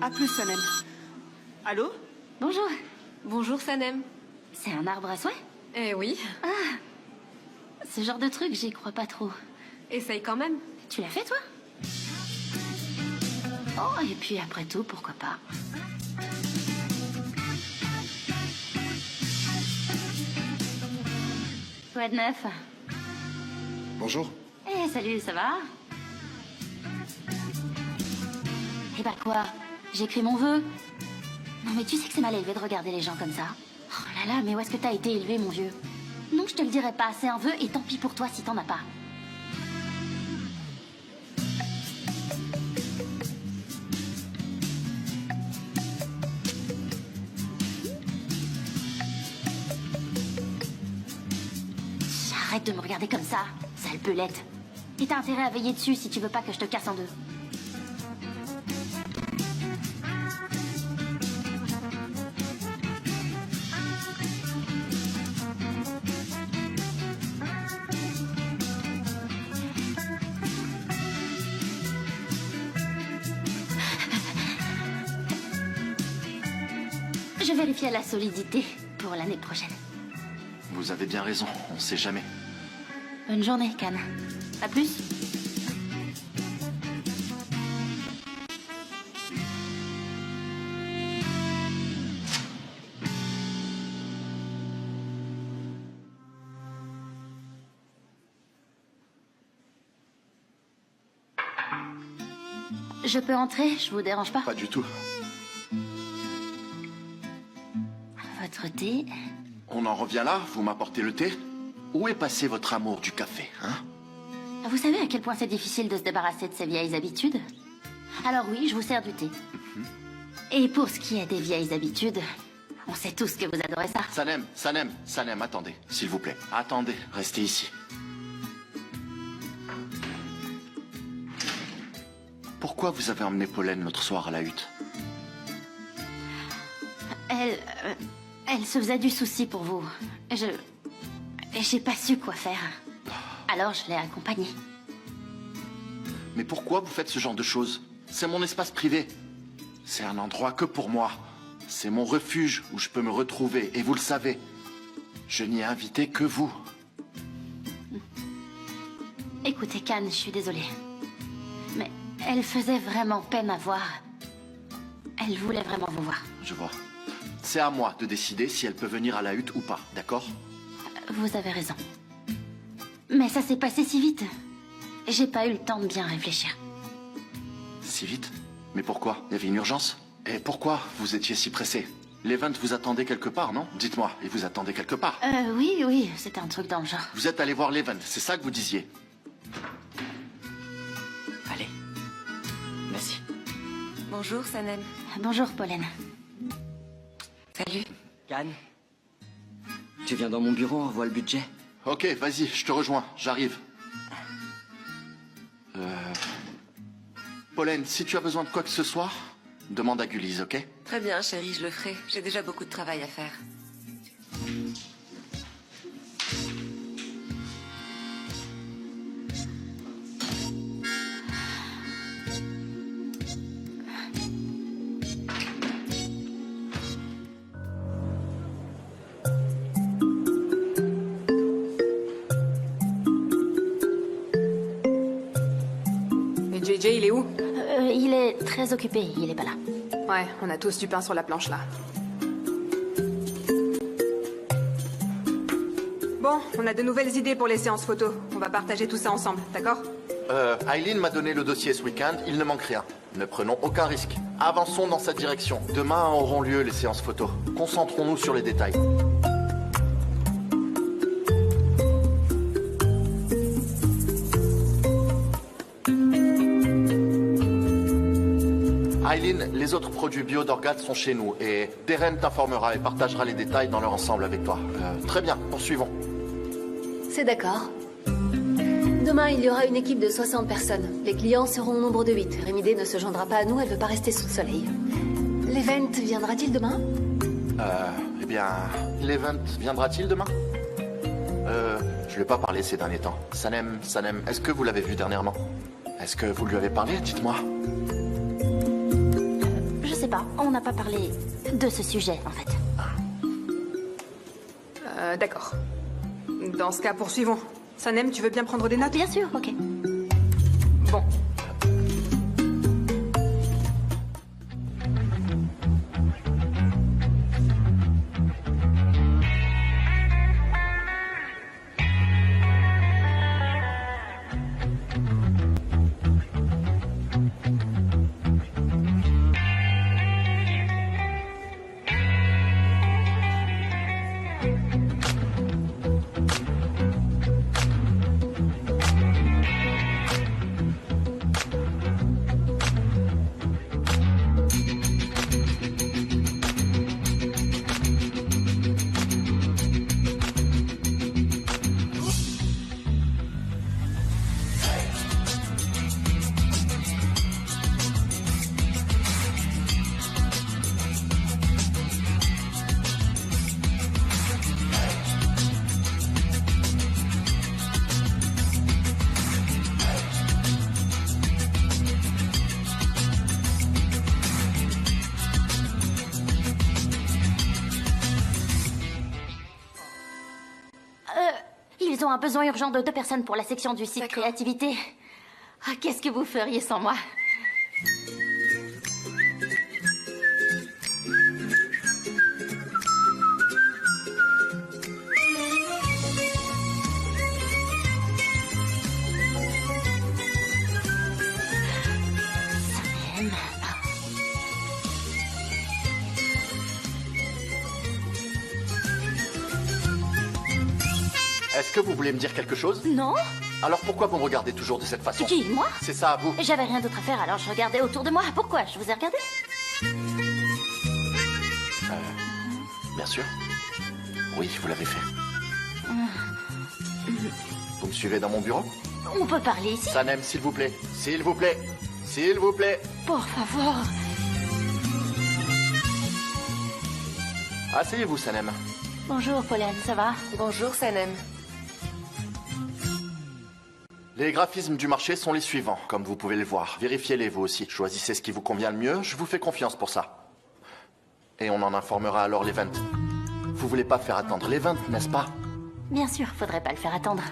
À plus, Sanem. Allô? Bonjour. Bonjour Sanem. C'est un arbre à souhait? Eh oui. Ah. Ce genre de truc, j'y crois pas trop. Essaye quand même. Tu l'as fait, toi? Oh, et puis après tout, pourquoi pas? Quoi de neuf? Bonjour. Eh, salut, ça va? Eh bah quoi? J'écris mon vœu. Non mais tu sais que c'est mal élevé de regarder les gens comme ça. Oh là là, mais où est-ce que t'as été élevé, mon vieux? Non, je te le dirai pas, c'est un vœu et tant pis pour toi si t'en as pas. Arrête de me regarder comme ça, sale pelette. Et t'as intérêt à veiller dessus si tu veux pas que je te casse en deux. Je vérifie la solidité pour l'année prochaine. Vous avez bien raison, on sait jamais. Bonne journée, Can. À plus. Je peux entrer, je vous dérange pas? Pas du tout. Votre thé? On en revient là, vous m'apportez le thé? Où est passé votre amour du café, hein? Vous savez à quel point c'est difficile de se débarrasser de ses vieilles habitudes? Alors oui, je vous sers du thé. Et pour ce qui est des vieilles habitudes, on sait tous que vous adorez ça. Sanem, attendez, s'il vous plaît. Attendez, restez ici. Pourquoi vous avez emmené Pollen l'autre soir à la hutte? Elle se faisait du souci pour vous. J'ai pas su quoi faire. Alors je l'ai accompagnée. Mais pourquoi vous faites ce genre de choses? C'est mon espace privé. C'est un endroit que pour moi. C'est mon refuge où je peux me retrouver, et vous le savez. Je n'y ai invité que vous. Écoutez, Can, je suis désolée. Mais elle faisait vraiment peine à voir. Elle voulait vraiment vous voir. Je vois. C'est à moi de décider si elle peut venir à la hutte ou pas, d'accord? Vous avez raison. Mais ça s'est passé si vite. J'ai pas eu le temps de bien réfléchir. Si vite? Mais pourquoi? Il y avait une urgence? Et pourquoi vous étiez si pressé? L'event vous attendait quelque part, non? Dites-moi, il vous attendait quelque part. Oui, c'était un truc dans le genre. Vous êtes allé voir l'event, c'est ça que vous disiez? Allez. Merci. Bonjour Sanem. Bonjour, Pollen. Salut. Can, tu viens dans mon bureau, on revoit le budget. Ok, vas-y, je te rejoins, j'arrive. Pollen, si tu as besoin de quoi que ce soit, demande à Gullies, ok? Très bien chérie, je le ferai. J'ai déjà beaucoup de travail à faire. Et JJ, il est où? Il est très occupé, il est pas là. Ouais, on a tous du pain sur la planche là. Bon, on a de nouvelles idées pour les séances photos. On va partager tout ça ensemble, d'accord? Eileen m'a donné le dossier ce week-end, il ne manque rien. Ne prenons aucun risque. Avançons dans cette direction. Demain auront lieu les séances photos. Concentrons-nous sur les détails. Eileen, les autres produits bio d'Orgade sont chez nous et Darren t'informera et partagera les détails dans leur ensemble avec toi. Très bien, poursuivons. C'est d'accord. Demain, il y aura une équipe de 60 personnes. Les clients seront au nombre de 8. Remide ne se joindra pas à nous, elle veut pas rester sous le soleil. L'event viendra-t-il demain? Eh bien, l'event viendra-t-il demain? Je lui ai pas parlé ces derniers temps. Sanem, est-ce que vous l'avez vu dernièrement? Est-ce que vous lui avez parlé? Dites-moi. Je sais pas, on n'a pas parlé de ce sujet, en fait. D'accord. Dans ce cas, poursuivons. Sanem, tu veux bien prendre des notes? Bien sûr, ok. Bon. Ils ont un besoin urgent de 2 personnes pour la section du site créativité. Ah, qu'est-ce que vous feriez sans moi? Sanem. Est-ce que vous voulez me dire quelque chose? Non? Alors pourquoi vous me regardez toujours de cette façon? Qui, moi? C'est ça, vous? J'avais rien d'autre à faire, alors je regardais autour de moi. Pourquoi? Je vous ai regardé? Bien sûr. Oui, vous l'avez fait. Vous me suivez dans mon bureau? On peut parler ici? Sanem, s'il vous plaît. S'il vous plaît. S'il vous plaît. Por favor. Asseyez-vous, Sanem. Bonjour, Pauline, ça va? Bonjour, Sanem. Les graphismes du marché sont les suivants, comme vous pouvez le voir. Vérifiez-les vous aussi. Choisissez ce qui vous convient le mieux, je vous fais confiance pour ça. Et on en informera alors l'event. Vous voulez pas faire attendre l'event, n'est-ce pas? Bien sûr, faudrait pas le faire attendre.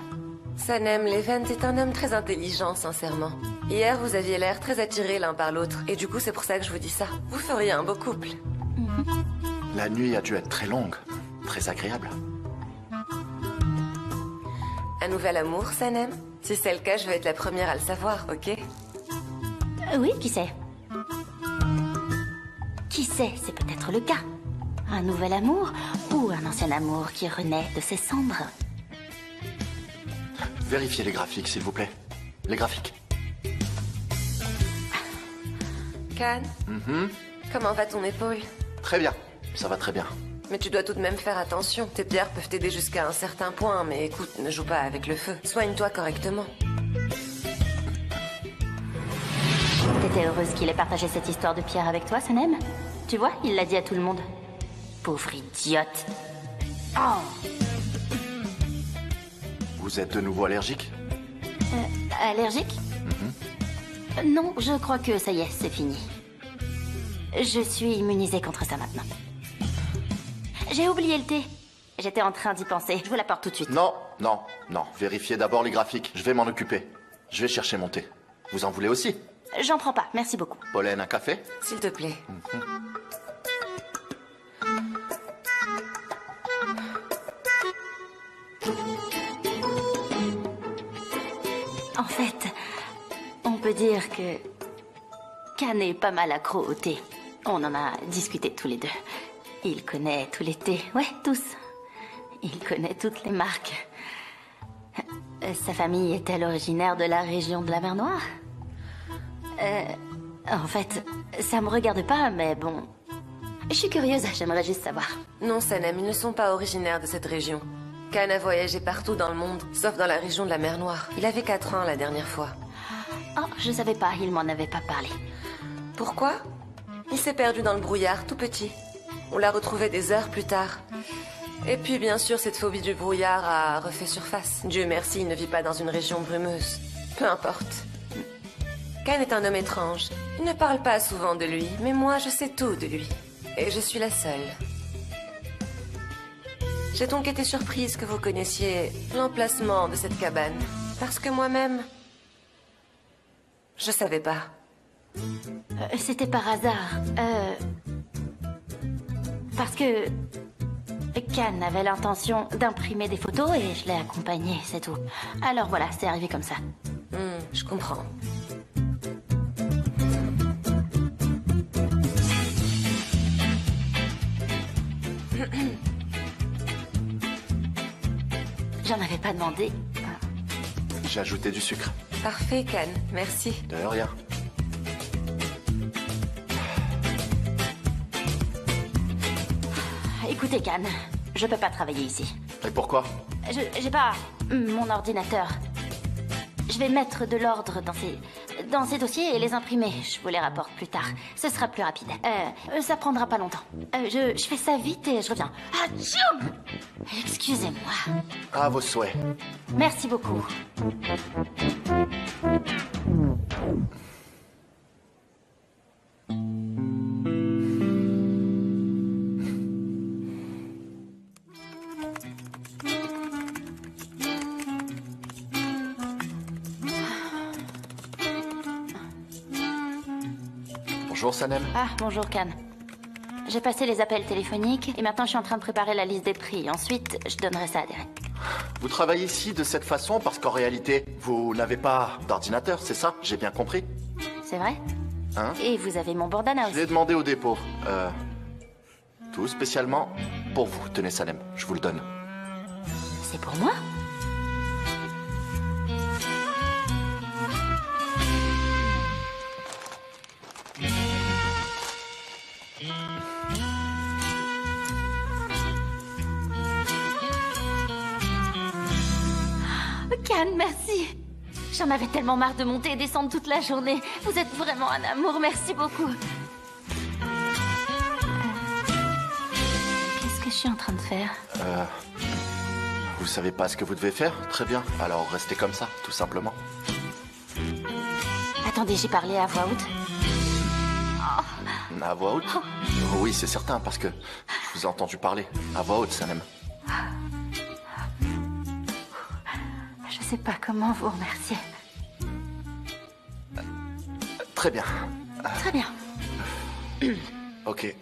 Sanem, l'Event est un homme très intelligent, sincèrement. Hier, vous aviez l'air très attirés l'un par l'autre, et du coup, c'est pour ça que je vous dis ça. Vous feriez un beau couple. La nuit a dû être très longue, très agréable. Un nouvel amour, Sanem? Si c'est le cas, je vais être la première à le savoir, ok? Oui, qui sait? Qui sait, c'est peut-être le cas. Un nouvel amour ou un ancien amour qui renaît de ses cendres. Vérifiez les graphiques, s'il vous plaît. Les graphiques. Can, comment va ton épaule? Très bien, ça va très bien. Mais tu dois tout de même faire attention. Tes pierres peuvent t'aider jusqu'à un certain point, mais écoute, ne joue pas avec le feu. Soigne-toi correctement. T'étais heureuse qu'il ait partagé cette histoire de pierre avec toi, Sanem? Tu vois, il l'a dit à tout le monde. Pauvre idiote. Oh! Vous êtes de nouveau allergique? Allergique? Non, je crois que ça y est, c'est fini. Je suis immunisée contre ça maintenant. J'ai oublié le thé. J'étais en train d'y penser. Je vous l'apporte tout de suite. Non, non, non. Vérifiez d'abord les graphiques. Je vais m'en occuper. Je vais chercher mon thé. Vous en voulez aussi? J'en prends pas, merci beaucoup. Pauline, un café? S'il te plaît. En fait, on peut dire que Can est pas mal accro au thé. On en a discuté tous les deux. Il connaît tous les thés. Ouais, tous. Il connaît toutes les marques. Sa famille est-elle originaire de la région de la mer Noire? En fait, ça me regarde pas, mais bon... Je suis curieuse, j'aimerais juste savoir. Non, Sanem, ils ne sont pas originaires de cette région. Can a voyagé partout dans le monde, sauf dans la région de la mer Noire. Il avait 4 ans la dernière fois. Oh, je savais pas, il m'en avait pas parlé. Pourquoi? Il s'est perdu dans le brouillard, tout petit. On l'a retrouvé des heures plus tard. Et puis, bien sûr, cette phobie du brouillard a refait surface. Dieu merci, il ne vit pas dans une région brumeuse. Peu importe. Khan est un homme étrange. Il ne parle pas souvent de lui, mais moi je sais tout de lui. Et je suis la seule. J'ai donc été surprise que vous connaissiez l'emplacement de cette cabane. Parce que moi-même, je savais pas. C'était par hasard. Parce que Khan avait l'intention d'imprimer des photos et je l'ai accompagné, c'est tout. Alors voilà, c'est arrivé comme ça. Je comprends. J'en avais pas demandé. J'ai ajouté du sucre. Parfait, Khan. Merci. De rien. Écoutez, Khan, je peux pas travailler ici. Et pourquoi? J'ai pas mon ordinateur. Je vais mettre de l'ordre dans ces dossiers et les imprimer. Je vous les rapporte plus tard. Ce sera plus rapide. Ça prendra pas longtemps. Je fais ça vite et je reviens. Atchoum! Excusez-moi. À vos souhaits. Merci beaucoup. Bonjour, Sanem. Ah, bonjour, Khan. J'ai passé les appels téléphoniques et maintenant je suis en train de préparer la liste des prix. Ensuite, je donnerai ça à Derek. Vous travaillez ici de cette façon parce qu'en réalité, vous n'avez pas d'ordinateur, c'est ça? J'ai bien compris. C'est vrai? Hein? Et vous avez mon bandana Je aussi. l'ai demandé au dépôt. Tout spécialement pour vous. Tenez, Sanem, je vous le donne. C'est pour moi? Khan, merci. J'en avais tellement marre de monter et descendre toute la journée. Vous êtes vraiment un amour, merci beaucoup. Qu'est-ce que je suis en train de faire? Vous savez pas ce que vous devez faire? Très bien. Alors restez comme ça, tout simplement. Attendez, j'ai parlé à voix haute. À voix haute? Oui, c'est certain, parce que je vous ai entendu parler. À voix haute, Sanem. Je sais pas comment vous remercier. Très bien. Très bien. Ok.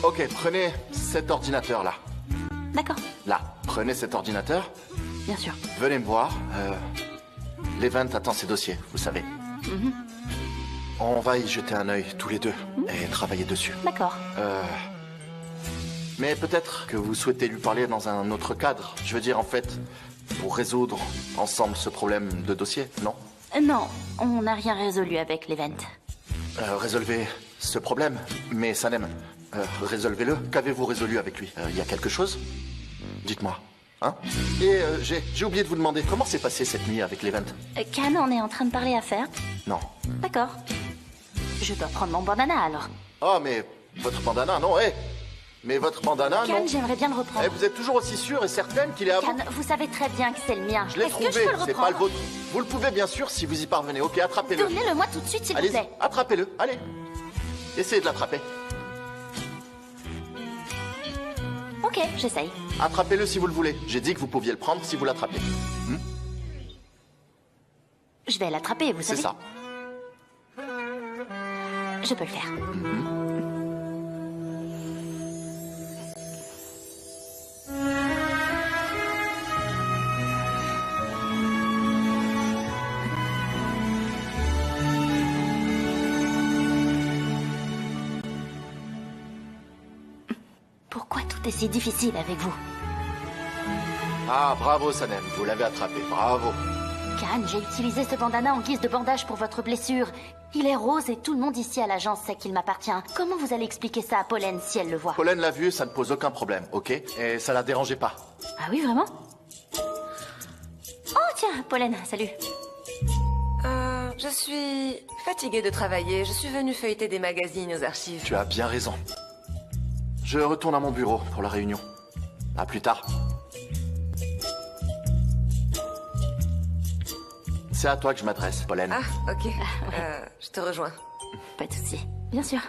Ok, prenez cet ordinateur-là. D'accord, Là, prenez cet ordinateur. bien sûr. Venez me voir. L'event attend ses dossiers, vous savez. On va y jeter un œil tous les deux et travailler dessus. D'accord. Mais peut-être que vous souhaitez lui parler dans un autre cadre. Je veux dire, en fait, pour résoudre ensemble ce problème de dossier, non? Non, on n'a rien résolu avec l'event. Résolvez ce problème. Mais Sanem, résolvez-le. Qu'avez-vous résolu avec lui? Il y a quelque chose? Dites-moi. Hein? Et j'ai oublié de vous demander, comment s'est passée cette nuit avec l'event? Khan, on est en train de parler affaires. Non. D'accord. Je dois prendre mon bandana alors. Oh, mais votre bandana, non, Mais votre bandana, Khan, non. j'aimerais bien le reprendre. Vous êtes toujours aussi sûre et certaine qu'il est à vous? Khan, vous savez très bien que c'est le mien. Je l'ai Est-ce trouvé, que je peux le c'est pas le reprendre? vôtre. Vous le pouvez bien sûr si vous y parvenez. Ok, attrapez-le. Donnez-le-moi tout de suite, s'il vous Allez-y, plaît. attrapez-le, allez. Essayez de l'attraper. Ok, j'essaye. Attrapez-le si vous le voulez. J'ai dit que vous pouviez le prendre si vous l'attrapez. Je vais l'attraper, vous C'est savez. ça. Je peux le faire. Pourquoi tout est si difficile avec vous? Ah, bravo Sanem, vous l'avez attrapé. Bravo. Khan, j'ai utilisé ce bandana en guise de bandage pour votre blessure. Il est rose et tout le monde ici à l'agence sait qu'il m'appartient. Comment vous allez expliquer ça à Pollen si elle le voit? Pollen l'a vu, ça ne pose aucun problème, ok? Et ça la dérangeait pas. Ah oui, vraiment? Oh tiens, Pollen, salut. Je suis fatiguée de travailler. Je suis venue feuilleter des magazines aux archives. Tu as bien raison. Je retourne à mon bureau pour la réunion. À plus tard. C'est à toi que je m'adresse, Pollen. Ah, ok. Je te rejoins. Pas de souci. Bien sûr.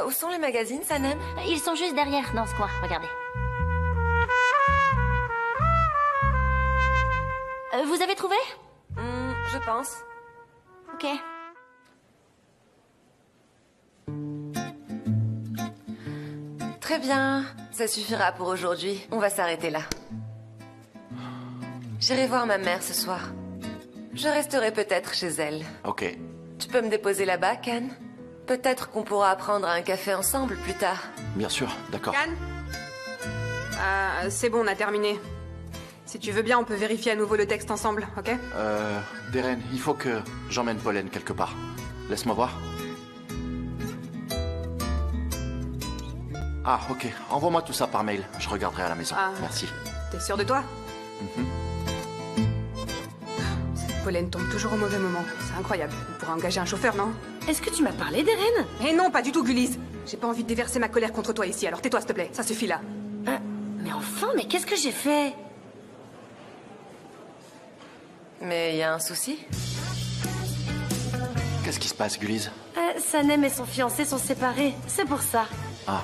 Où sont les magazines, Sanem? Ils sont juste derrière, dans ce coin. Regardez. Vous avez trouvé? Je pense. Ok. Très bien. Ça suffira pour aujourd'hui. On va s'arrêter là. J'irai voir ma mère ce soir. Je resterai peut-être chez elle. Ok. Tu peux me déposer là-bas, Can? Peut-être qu'on pourra prendre un café ensemble plus tard. Bien sûr, d'accord. Can? C'est bon, on a terminé. Si tu veux bien, on peut vérifier à nouveau le texte ensemble, ok? Deren, il faut que j'emmène Pollen quelque part. Laisse-moi voir. Ah, ok. Envoie-moi tout ça par mail. Je regarderai à la maison. Ah. Merci. T'es sûr de toi? Cette pollen tombe toujours au mauvais moment. C'est incroyable. On pourrait engager un chauffeur, non? Est-ce que tu m'as parlé d'Eren? Eh non, pas du tout, Gullies. J'ai pas envie de déverser ma colère contre toi ici, alors tais-toi, s'il te plaît. Ça suffit là. Mais enfin, mais qu'est-ce que j'ai fait? Mais il y a un souci? Qu'est-ce qui se passe, Gullies? Sanem et son fiancé sont séparés, c'est pour ça. Ah,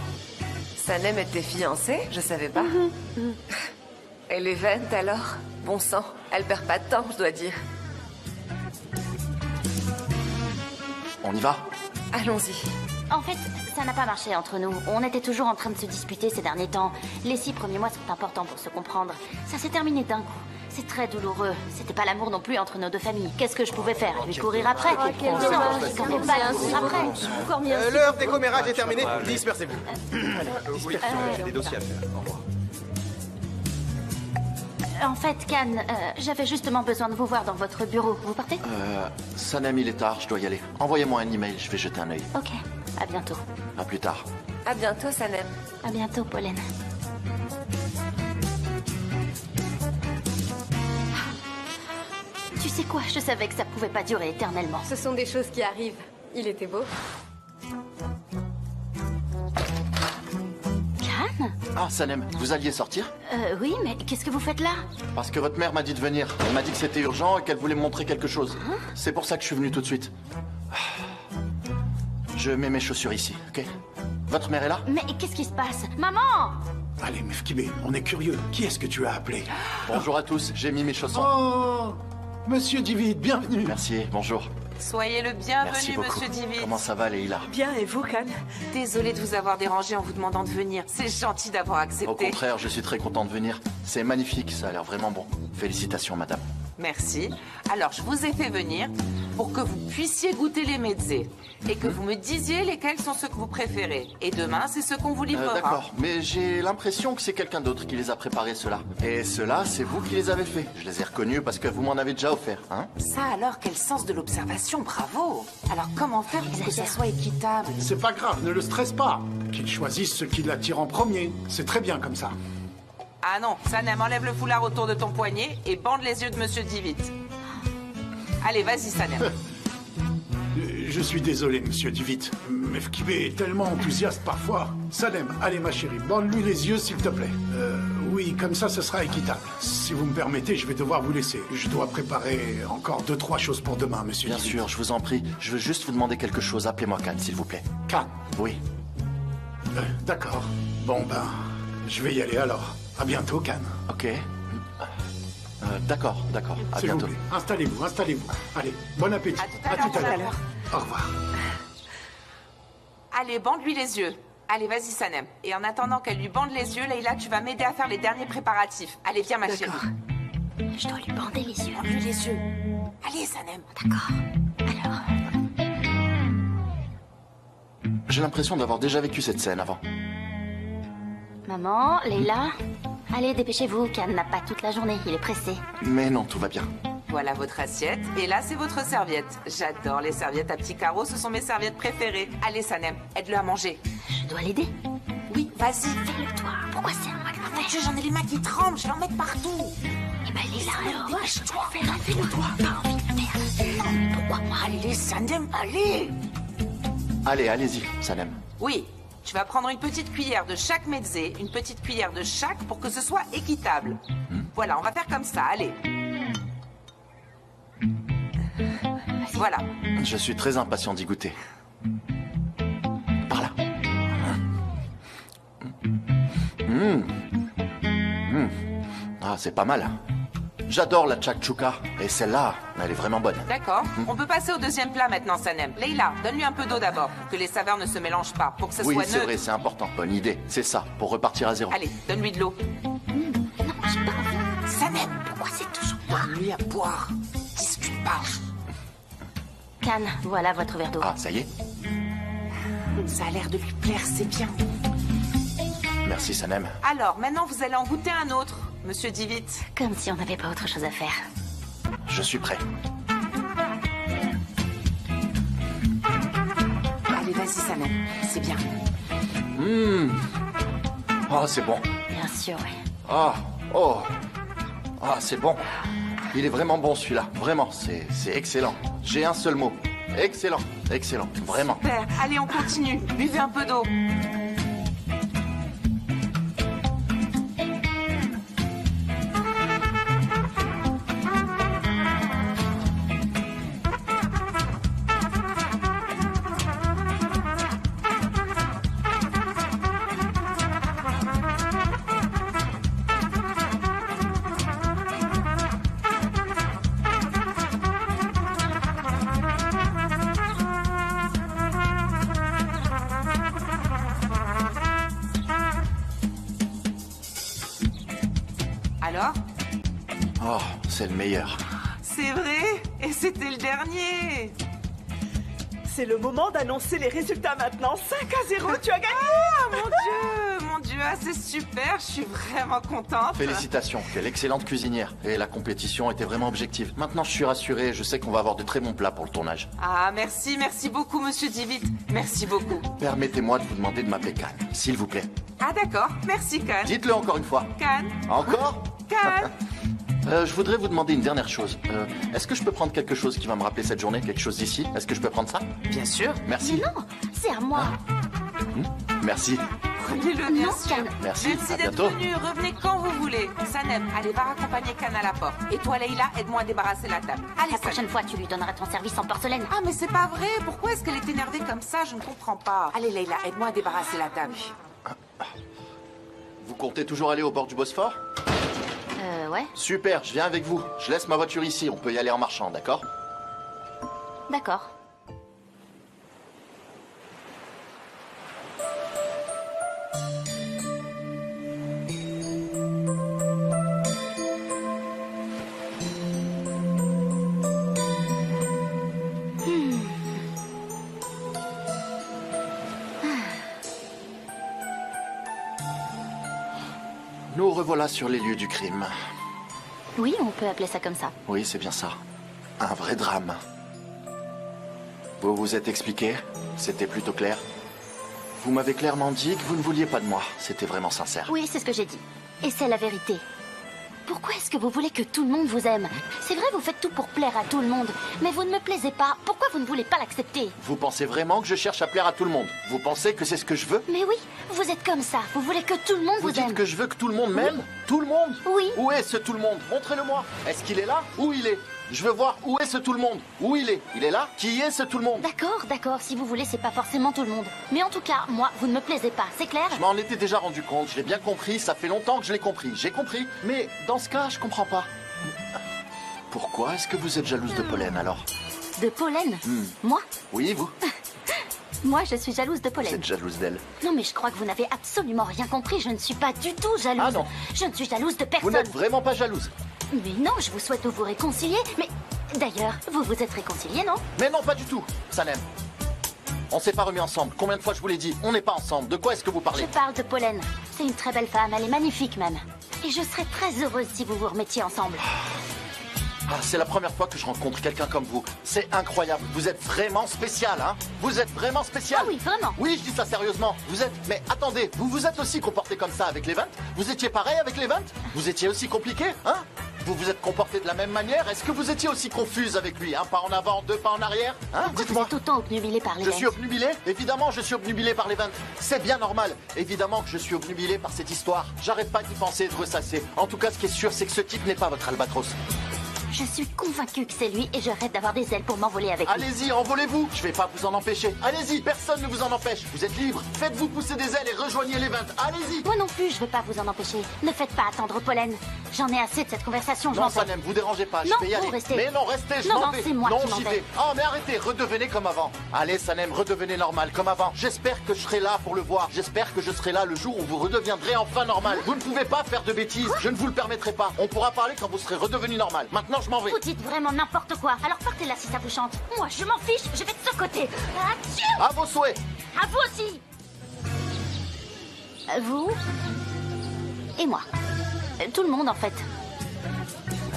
Sanem était fiancée? Je savais pas. Et les Vent, alors? Bon sang, elle perd pas de temps, je dois dire. on y va? Allons-y. En fait, ça n'a pas marché entre nous. On était toujours en train de se disputer ces derniers temps. Les 6 premiers mois sont importants pour se comprendre. Ça s'est terminé d'un coup. C'est très douloureux. C'était pas l'amour non plus entre nos deux familles. Qu'est-ce que je pouvais faire? Lui courir après? Non, je ne pouvais pas lui courir après. L'heure des commérages est terminée. Dispersez-vous. Des dossiers à faire. Au revoir. En fait, Can, j'avais justement besoin de vous voir dans votre bureau. Vous partez? Sanem, il est tard, je dois y aller. Envoyez-moi un email, je vais jeter un œil. Ok, à bientôt. À plus tard. À bientôt, Sanem. À bientôt, Pollen. Tu sais quoi? Je savais que ça pouvait pas durer éternellement. Ce sont des choses qui arrivent. Il était beau. Can? Ah, Sanem, vous alliez sortir? Oui, mais qu'est-ce que vous faites là? Parce que votre mère m'a dit de venir. Elle m'a dit que c'était urgent et qu'elle voulait me montrer quelque chose. C'est pour ça que je suis venu tout de suite. Je mets mes chaussures ici, ok? Votre mère est là? Mais qu'est-ce qui se passe? Maman! Allez, Mefkibé, on est curieux. Qui est-ce que tu as appelé? Bonjour à tous, j'ai mis mes chaussons. Oh, Monsieur Divid, bienvenue. Merci, bonjour. Soyez le Merci bienvenu, beaucoup. monsieur Divid. Comment ça va, Leïla? Bien, et vous, Can? Désolée de vous avoir dérangé en vous demandant de venir. C'est gentil d'avoir Au accepté. contraire, je suis très content de venir. C'est magnifique, ça a l'air vraiment bon. Félicitations, madame. Merci. Alors, je vous ai fait venir pour que vous puissiez goûter les mezzés et que vous me disiez lesquels sont ceux que vous préférez. Et demain, c'est ceux qu'on vous livrera. D'accord, mais j'ai l'impression que c'est quelqu'un d'autre qui les a préparés, ceux-là. Et ceux-là, c'est vous qui les avez faits. Je les ai reconnus parce que vous m'en avez déjà offert, hein? Ça alors, quel sens de l'observation, bravo. Alors, comment faire pour que ça soit équitable? C'est pas grave, ne le stresse pas. Qu'il choisisse ce qui l'attire en premier. C'est très bien comme ça. Ah non, Sanem, enlève le foulard autour de ton poignet et bande les yeux de monsieur Divid. Allez, vas-y, Sanem. Je suis désolé, Monsieur Divid. Mefkibé est tellement enthousiaste parfois. Salem, allez ma chérie, bande-lui les yeux s'il te plaît. Oui, comme ça, ce sera équitable. Si vous me permettez, je vais devoir vous laisser. Je dois préparer encore 2-3 choses pour demain, Monsieur Bien Divid. sûr, je vous en prie. Je veux juste vous demander quelque chose. Appelez-moi Can, s'il vous plaît. Can. Oui. D'accord. Bon ben, je vais y aller alors. À bientôt, Can. Ok. D'accord. À S'il vous bientôt. plaît, installez-vous. Allez, bon appétit. À tout à l'heure. Au revoir. Allez, bande-lui les yeux. Allez, vas-y, Sanem. Et en attendant qu'elle lui bande les yeux, Leïla, tu vas m'aider à faire les derniers préparatifs. Allez, viens, ma chérie. Je dois lui bander les yeux. Bande-lui les yeux. Allez, Sanem. D'accord. Alors, J'ai l'impression d'avoir déjà vécu cette scène avant. maman, Leïla, allez, dépêchez-vous. Can n'a pas toute la journée, il est pressé. Mais non, tout va bien. Voilà votre assiette. Et là, c'est votre serviette. J'adore les serviettes à petits carreaux. Ce sont mes serviettes préférées. Allez, Sanem, aide-le à manger. Je dois l'aider. Oui, vas-y. Fais-le toi. Pourquoi c'est à moi de le Mon faire? Dieu, j'en ai les mains qui tremblent. Je vais en mettre partout. Eh ben, Leïla, alors, dépêche-toi. Fais-le toi. Pas envie de le faire. Pourquoi moi? Allez, Sanem, allez. Allez, allez-y, Sanem. Oui, tu vas prendre une petite cuillère de chaque mezzé, une petite cuillère de chaque pour que ce soit équitable. Voilà, on va faire comme ça, allez. Voilà. Je suis très impatient d'y goûter. Par là. Ah, c'est pas mal. J'adore la chakchouka. Et celle-là, elle est vraiment bonne. D'accord. On peut passer au deuxième plat maintenant, Sanem. Leïla, donne-lui un peu d'eau d'abord, que les saveurs ne se mélangent pas, pour que ça Oui, soit c'est neutre. vrai, c'est important. Bonne idée. C'est ça, pour repartir à zéro. Allez, donne-lui de l'eau. Non, j'ai pas envie. Sanem, pourquoi c'est toujours moi? Donne-lui à boire. Discute pas. Cannes, voilà votre verre d'eau. Ah, ça y est. Ça a l'air de lui plaire, c'est bien. Merci, Sanem. Alors, maintenant, vous allez en goûter un autre, Monsieur Divit. Comme si on n'avait pas autre chose à faire. Je suis prêt. Allez, vas-y, Sanem. C'est bien. Oh, c'est bon. Bien sûr, oui. Ah, oh. Ah, c'est bon. Il est vraiment bon, celui-là. Vraiment, c'est excellent. J'ai un seul mot. Excellent, excellent. Vraiment. Super. Allez, on continue. Buvez un peu d'eau. Alors? Oh, c'est le meilleur. C'est vrai? Et c'était le dernier. C'est le moment d'annoncer les résultats maintenant. 5-0, tu as gagné. Ah, mon Dieu, ah, c'est super, je suis vraiment contente. Félicitations, quelle excellente cuisinière. Et la compétition était vraiment objective. Maintenant, je suis rassuré, je sais qu'on va avoir de très bons plats pour le tournage. Ah, merci beaucoup, Monsieur Divit. Merci beaucoup. Permettez-moi de vous demander de m'appeler Khan, s'il vous plaît. Ah, d'accord, merci, Khan. Dites-le encore une fois. Khan. Encore? Khan. Je voudrais vous demander une dernière chose. Est-ce que je peux prendre quelque chose qui va me rappeler cette journée? Quelque chose d'ici? Est-ce que je peux prendre ça? Bien sûr. Merci. Mais non, c'est à moi. Merci. Prenez-le, bien Non, sûr. Khan. Merci, Merci à d'être bientôt. venu, revenez quand vous voulez. Sanem, allez, va raccompagner Khan à la porte. Et toi, Leïla, aide-moi à débarrasser la table. Allez, La Sanem. prochaine fois, tu lui donneras ton service en porcelaine. Ah, mais c'est pas vrai. Pourquoi est-ce qu'elle est énervée comme ça? Je ne comprends pas. Allez, Leïla, aide-moi à débarrasser la table. Vous comptez toujours aller au bord du Bosphore? Ouais, Super, je viens avec vous. Je laisse ma voiture ici, on peut y aller en marchant, d'accord? d'accord. Nous revoilà sur les lieux du crime. Oui, on peut appeler ça comme ça. Oui, c'est bien ça. Un vrai drame. Vous vous êtes expliqué? C'était plutôt clair. Vous m'avez clairement dit que vous ne vouliez pas de moi. C'était vraiment sincère. Oui, c'est ce que j'ai dit. Et c'est la vérité. Pourquoi est-ce que vous voulez que tout le monde vous aime? C'est vrai, vous faites tout pour plaire à tout le monde. Mais vous ne me plaisez pas. Pourquoi vous ne voulez pas l'accepter? Vous pensez vraiment que je cherche à plaire à tout le monde? Vous pensez que c'est ce que je veux? Mais oui, vous êtes comme ça. Vous voulez que tout le monde Vous vous dites aime. que je veux que tout le monde m'aime? Tout le monde? Oui. Où est ce tout le monde? Montrez-le-moi. Est-ce qu'il est là? Où il est? Je veux voir où est ce tout le monde. Où il est? Il est là? Qui est ce tout le monde? D'accord, si vous voulez, c'est pas forcément tout le monde. Mais en tout cas, moi, vous ne me plaisez pas, c'est clair? Je m'en étais déjà rendu compte, je l'ai bien compris, ça fait longtemps que je l'ai compris. J'ai compris, mais dans ce cas, je comprends pas. Pourquoi est-ce que vous êtes jalouse de Pollen alors? De Pollen? Moi? Oui, vous? Moi, je suis jalouse de Vous Pollen. êtes jalouse d'elle. Non, mais je crois que vous n'avez absolument rien compris. Je ne suis pas du tout jalouse. Ah non. Je ne suis jalouse de Vous personne. n'êtes vraiment pas jalouse. Mais non, je vous souhaite de vous réconcilier. Mais d'ailleurs, vous vous êtes réconciliés, non? Mais non, pas du tout, Sanem. On s'est pas remis ensemble. Combien de fois je vous l'ai dit? On n'est pas ensemble. De quoi est-ce que vous Je parlez? parle de Pollen. C'est une très belle femme, elle est magnifique même. Et je serais très heureuse si vous vous remettiez ensemble. Ah, c'est la première fois que je rencontre quelqu'un comme vous. C'est incroyable. Vous êtes vraiment spécial, hein? Vous êtes vraiment spécial. Ah oui, vraiment. Oui, je dis ça sérieusement. Vous êtes... Mais attendez, vous vous êtes aussi comporté comme ça avec les 20? Vous étiez pareil avec les 20? Vous étiez aussi compliqué, hein? Vous vous êtes comporté de la même manière? Est-ce que vous étiez aussi confuse avec lui? Un pas en avant, deux pas en arrière? Hein? Pourquoi vous Dites-moi. êtes autant obnubilé par les Je suis Vents? obnubilé? Évidemment, je suis obnubilé par les 20. C'est bien normal. Évidemment que je suis obnubilé par cette histoire. J'arrête pas d'y penser et de ressasser. En tout cas, ce qui est sûr, c'est que ce type n'est pas votre albatros. Je suis convaincue que c'est lui et je rêve d'avoir des ailes pour m'envoler avec lui. Allez-y, envolez-vous. Je vais pas vous en empêcher. Allez-y, personne ne vous en empêche. Vous êtes libre. Faites-vous pousser des ailes et rejoignez les 20. Allez-y. Moi non plus, je veux pas vous en empêcher. Ne faites pas attendre Pollen. J'en ai assez de cette conversation, je m'en Non, vais. Sanem, vous dérangez pas. Non, Je vais y aller. vous restez. Mais non, restez, je Non, m'en non, vais. c'est moi non, qui m'en j'y vais. vais. Oh, mais arrêtez, redevenez comme avant. Allez, Sanem, redevenez normal, comme avant. J'espère que je serai là pour le voir. J'espère que je serai là le jour où vous redeviendrez enfin normal. Vous ne pouvez pas faire de bêtises. Je ne vous le permettrai pas. On pourra parler quand vous serez redevenu normal. Maintenant, je m'en vais. Vous dites vraiment n'importe quoi. Alors partez là si ça vous chante. Moi, je m'en fiche, je vais de ce côté. Adieu. À vos souhaits. À vous aussi. Vous et moi. Tout le monde, en fait.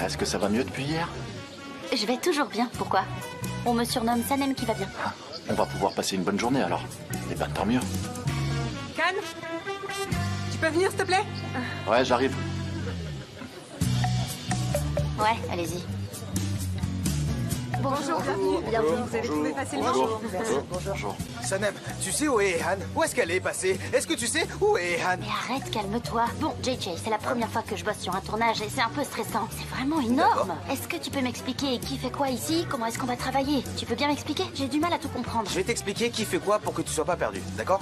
Est-ce que ça va mieux depuis hier? Je vais toujours bien. Pourquoi? On me surnomme Sanem qui va bien. Ah, on va pouvoir passer une bonne journée alors. Eh ben, tant mieux. Can, tu peux venir, s'il te plaît? Ouais, j'arrive. Ouais, allez-y. Bonjour, bienvenue. Vous avez trouvé facilement? Bonjour. Sanem, tu sais où est Han? Où est-ce qu'elle est passée? Est-ce que tu sais où est Han? Mais arrête, calme-toi. Bon, JJ, c'est la première fois que je bosse sur un tournage et c'est un peu stressant. C'est vraiment énorme. Est-ce que tu peux m'expliquer qui fait quoi ici? Comment est-ce qu'on va travailler? Tu peux bien m'expliquer? J'ai du mal à tout comprendre. Je vais t'expliquer qui fait quoi pour que tu sois pas perdu, d'accord?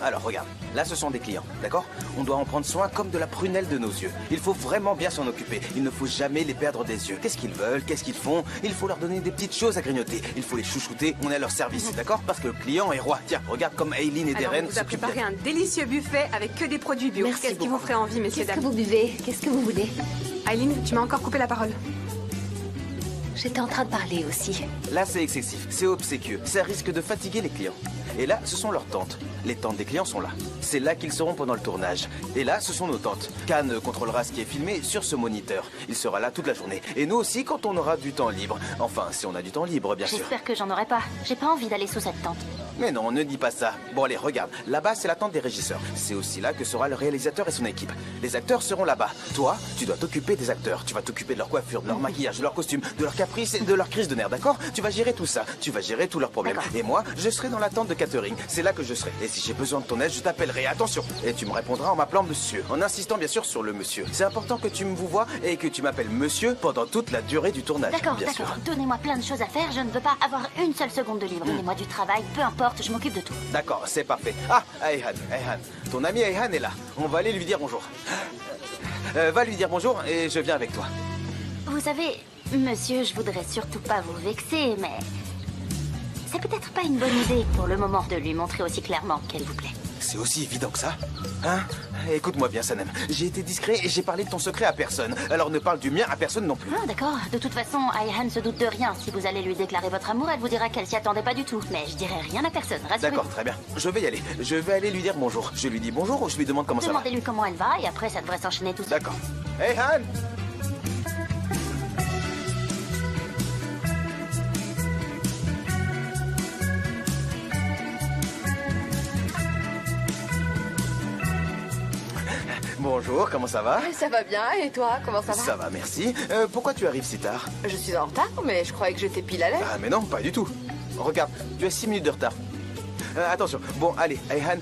Alors regarde, là ce sont des clients, d'accord? On doit en prendre soin comme de la prunelle de nos yeux. Il faut vraiment bien s'en occuper. Il ne faut jamais les perdre des yeux. Qu'est-ce qu'ils veulent? Qu'est-ce qu'ils font? Il faut leur donner des petites choses à grignoter. Il faut les chouchouter. On est à leur service, d'accord? Parce que le client est roi. Tiens, regarde comme Aileen et Alors, Darren on vous a s'occupent préparé bien. un délicieux buffet avec que des produits bio. Merci Qu'est-ce qui vous ferait envie, messieurs, Qu'est-ce que dames? vous buvez? Qu'est-ce que vous voulez? Aileen, tu m'as encore coupé la parole. J'étais en train de parler aussi. Là, c'est excessif, c'est obséquieux, ça risque de fatiguer les clients. Et là, ce sont leurs tentes. Les tentes des clients sont là. C'est là qu'ils seront pendant le tournage. Et là, ce sont nos tentes. Can contrôlera ce qui est filmé sur ce moniteur. Il sera là toute la journée. Et nous aussi quand on aura du temps libre. Enfin, si on a du temps libre, bien sûr. J'espère que j'en aurai pas. J'ai pas envie d'aller sous cette tente. Mais non, ne dis pas ça. Bon, allez, regarde. Là-bas, c'est la tente des régisseurs. C'est aussi là que sera le réalisateur et son équipe. Les acteurs seront là-bas. Toi, tu dois t'occuper des acteurs. Tu vas t'occuper de leur coiffure, de leur maquillage, de leur costume, de leurs caprices et de leur crise de nerfs, d'accord? Tu vas gérer tout ça. Tu vas gérer tous leurs problèmes. Et moi, je serai dans la tente de catering. C'est là que je serai. Et si j'ai besoin de ton aide, je t'appellerai. Attention. Et tu me répondras en m'appelant monsieur. En insistant, bien sûr, sur le monsieur. C'est important que tu me vous vois et que tu m'appelles monsieur pendant toute la durée du tournage. D'accord, bien sûr. d'accord. Donnez-moi plein de choses à faire. Je ne veux pas avoir une seule seconde de libre. Donnez-moi du travail. Peu importe, je m'occupe de tout. D'accord, c'est parfait. Ah, Ayhan. Ton ami Ayhan est là. On va aller lui dire bonjour. Va lui dire bonjour et je viens avec toi. Vous savez, monsieur, je voudrais surtout pas vous vexer, mais... c'est peut-être pas une bonne idée pour le moment de lui montrer aussi clairement qu'elle vous plaît. C'est aussi évident que ça? Hein? Écoute-moi bien, Sanem. J'ai été discret et j'ai parlé de ton secret à personne. Alors ne parle du mien à personne non plus. Ah, d'accord. De toute façon, Ayhan se doute de rien. Si vous allez lui déclarer votre amour, elle vous dira qu'elle s'y attendait pas du tout. Mais je dirai rien à personne, rassurez-vous. D'accord, très bien. Je vais y aller. Je vais aller lui dire bonjour. Je lui dis bonjour ou je lui demande comment ça va? Demandez-lui comment elle va et après ça devrait s'enchaîner tout seul. D'accord. Ayhan! Bonjour, comment ça va? Ça va bien, et toi, comment ça va? Ça va, merci. Pourquoi tu arrives si tard? Je suis en retard, mais je croyais que j'étais pile à l'heure. Ah, mais non, pas du tout. Regarde, tu as 6 minutes de retard. Attention, bon, allez, Ayhan,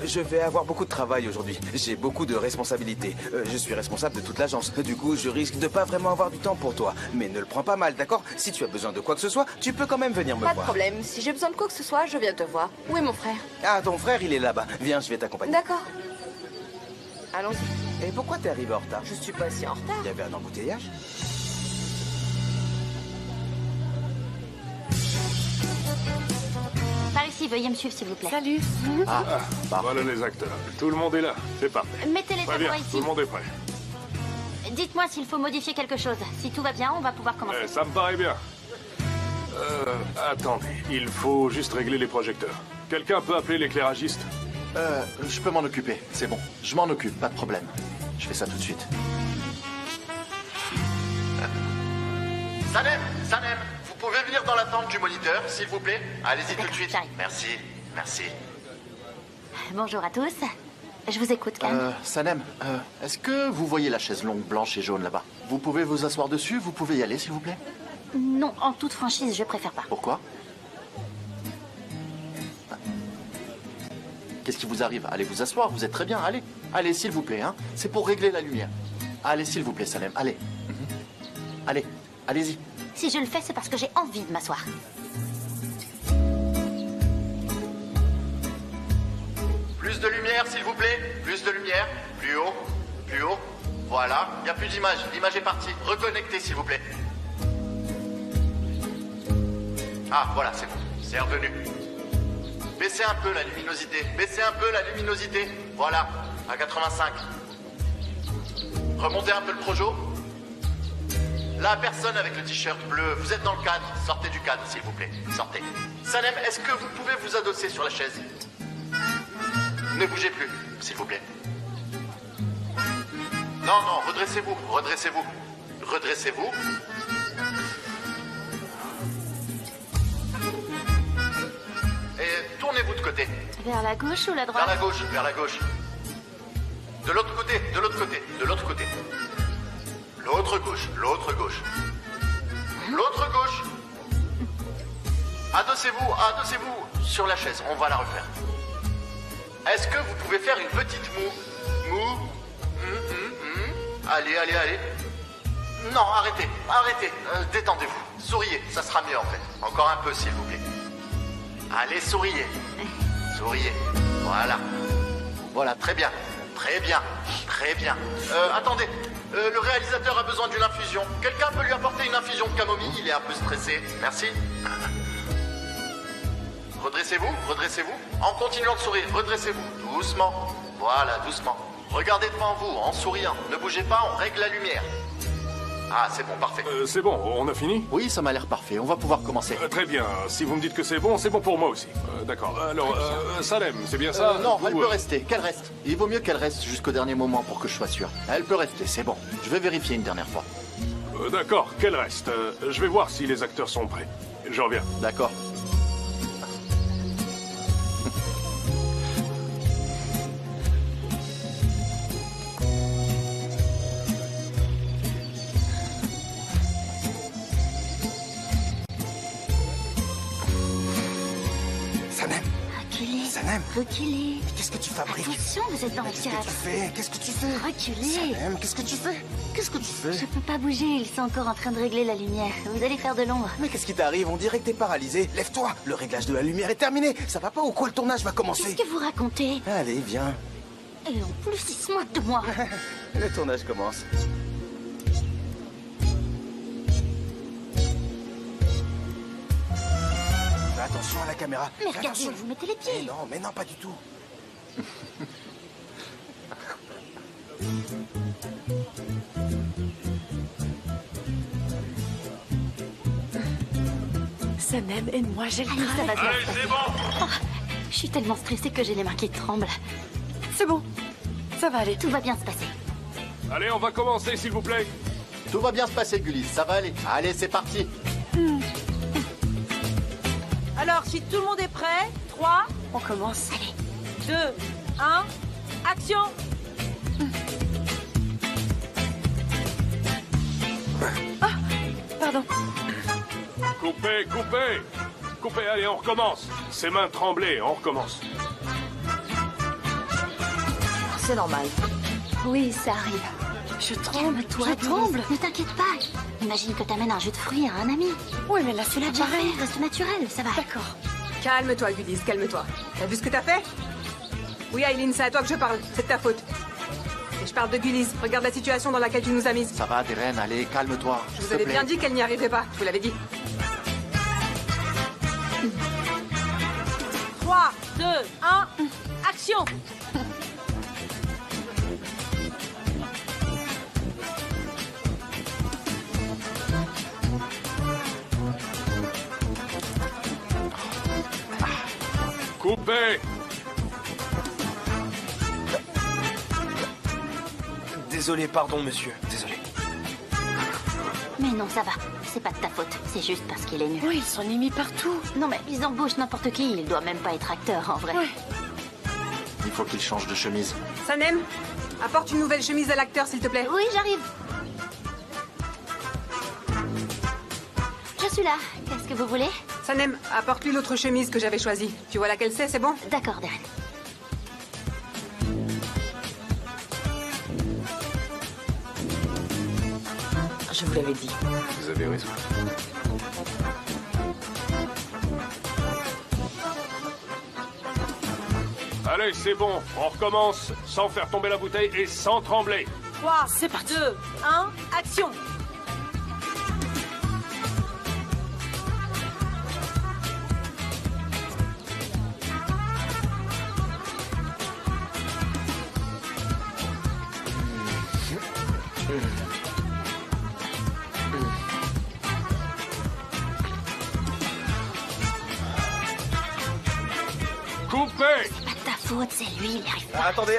je vais avoir beaucoup de travail aujourd'hui. J'ai beaucoup de responsabilités. Je suis responsable de toute l'agence. Du coup, je risque de pas vraiment avoir du temps pour toi. Mais ne le prends pas mal, d'accord? Si tu as besoin de quoi que ce soit, tu peux quand même venir me voir. Pas de problème, si j'ai besoin de quoi que ce soit, je viens te voir. Où est mon frère? Ah, ton frère, il est là-bas. Viens, je vais t'accompagner. D'accord. Allons-y. Et pourquoi t'es arrivé en retard? Je suis pas si en retard. Il y avait un embouteillage? Par ici, veuillez me suivre, s'il vous plaît. Salut. Voilà les acteurs. Tout le monde est là. C'est parfait. Mettez les Très bien, tabourettes tout ici. le monde est prêt. Dites-moi s'il faut modifier quelque chose. Si tout va bien, on va pouvoir commencer. Ça me paraît bien. Attendez, il faut juste régler les projecteurs. Quelqu'un peut appeler l'éclairagiste? Je peux m'en occuper, c'est bon. Je m'en occupe, pas de problème. Je fais ça tout de suite. Sanem, vous pouvez venir dans la tente du moniteur, s'il vous plaît? Allez-y tout de suite. j'arrive. Merci. Bonjour à tous. Je vous écoute, Can. Sanem, est-ce que vous voyez la chaise longue blanche et jaune là-bas? Vous pouvez vous asseoir dessus? Vous pouvez y aller, s'il vous plaît? Non, en toute franchise, je préfère pas. Pourquoi? Qu'est-ce qui vous arrive? Allez vous asseoir, vous êtes très bien, allez. Allez, s'il vous plaît, hein. C'est pour régler la lumière. Allez, s'il vous plaît, Sanem, allez. Allez. Allez-y. Si je le fais, c'est parce que j'ai envie de m'asseoir. Plus de lumière, s'il vous plaît. Plus de lumière. Plus haut. Plus haut. Voilà. Il n'y a plus d'image. L'image est partie. Reconnectez, s'il vous plaît. Ah, voilà, c'est bon. C'est revenu. Baissez un peu la luminosité. Baissez un peu la luminosité. Voilà. À 85. Remontez un peu le projo. La personne avec le t-shirt bleu, vous êtes dans le cadre. Sortez du cadre, s'il vous plaît. Sortez. Sanem, est-ce que vous pouvez vous adosser sur la chaise? Ne bougez plus, s'il vous plaît. Non, non, redressez-vous, redressez-vous. Redressez-vous. Et tournez-vous de côté. Vers la gauche ou la droite? Vers la gauche, vers la gauche. De l'autre côté, de l'autre côté, de l'autre côté. L'autre gauche, l'autre gauche. L'autre gauche. Adossez-vous, adossez-vous sur la chaise, on va la refaire. Est-ce que vous pouvez faire une petite moue? Moue. Allez, allez, allez. Non, arrêtez, arrêtez. Détendez-vous. Souriez, ça sera mieux en fait. Encore un peu, s'il vous plaît. Allez, souriez. Souriez. Voilà. Voilà, très bien. Très bien. Très bien. Attendez. Le réalisateur a besoin d'une infusion. Quelqu'un peut lui apporter une infusion de camomille? Il est un peu stressé. Merci. Redressez-vous, redressez-vous. En continuant de sourire, redressez-vous. Doucement. Voilà, doucement. Regardez devant vous, en souriant. Ne bougez pas, on règle la lumière. Ah, c'est bon, parfait. C'est bon, on a fini? Oui, ça m'a l'air parfait. On va pouvoir commencer. Très bien. Si vous me dites que c'est bon pour moi aussi. D'accord. Alors, Salem, c'est bien ça? Non, elle peut rester. Qu'elle reste. Il vaut mieux qu'elle reste jusqu'au dernier moment pour que je sois sûr. Elle peut rester, c'est bon. Je vais vérifier une dernière fois. D'accord, qu'elle reste. Je vais voir si les acteurs sont prêts. Je reviens. D'accord. Reculez. Qu'est-ce que tu fabriques? Attention, vous êtes dans le théâtre. Qu'est-ce que tu fais? Reculez. Salem, qu'est-ce que tu fais? Qu'est-ce que tu fais? Je peux pas bouger, ils sont encore en train de régler la lumière. Vous allez faire de l'ombre. Mais qu'est-ce qui t'arrive? On dirait que t'es paralysé. Lève-toi, le réglage de la lumière est terminé. Ça va pas ou quoi? Le tournage va commencer. Qu'est-ce que vous racontez? Allez, viens. Et en plus, ils se moquent de moi. Le tournage commence. Fais attention à la caméra. Mais regardez où vous mettez les pieds. Mais non, pas du tout. Sanem, aide-moi, j'ai le Allez, ça va bien. Allez, c'est bon. Oh, je suis tellement stressée que j'ai les mains qui tremblent. C'est bon. Ça va aller. Tout va bien se passer. Allez, on va commencer, s'il vous plaît. Tout va bien se passer, Gullis. Ça va aller. Allez, c'est parti. Alors, si tout le monde est prêt, 3, on commence. Allez. 2, 1, action! Ah, pardon. Coupez, coupez. Coupez, allez, on recommence. Ses mains tremblaient, on recommence. C'est normal. Oui, ça arrive. Je tremble, Calme-toi, je tremble. Ne t'inquiète pas. Imagine que t'amènes un jus de fruits à un ami. Oui, mais là, Tu l'as déjà pareil. fait, reste naturel, ça va. D'accord. Calme-toi, Gullis, calme-toi. T'as vu ce que t'as fait? Oui, Aileen, c'est à toi que je parle. C'est de ta faute. Et je parle de Gullis. Regarde la situation dans laquelle tu nous as mises. Ça va, Deren, allez, calme-toi. Je vous avais bien dit qu'elle n'y arriverait pas. Je vous l'avais dit. 3, 2, 1, action! Coupez. Désolé, pardon, monsieur. Désolé. Mais non, ça va. C'est pas de ta faute. C'est juste parce qu'il est nul. Oui, ils sont mis partout. Non, mais ils embauchent n'importe qui. Il doit même pas être acteur, en vrai. Ouais. Il faut qu'il change de chemise. Sanem, apporte une nouvelle chemise à l'acteur, s'il te plaît. Oui, j'arrive. Je suis là. Qu'est-ce que vous voulez? Sanem, apporte-lui l'autre chemise que j'avais choisie. Tu vois laquelle c'est bon? D'accord, Darren. Je voulais t'avais dit. Vous avez raison. Allez, c'est bon, on recommence, sans faire tomber la bouteille et sans trembler. 3, C'est parti. 2, 1, action. Coupez! Pas de ta faute, c'est lui, il y arrive pas. Attendez.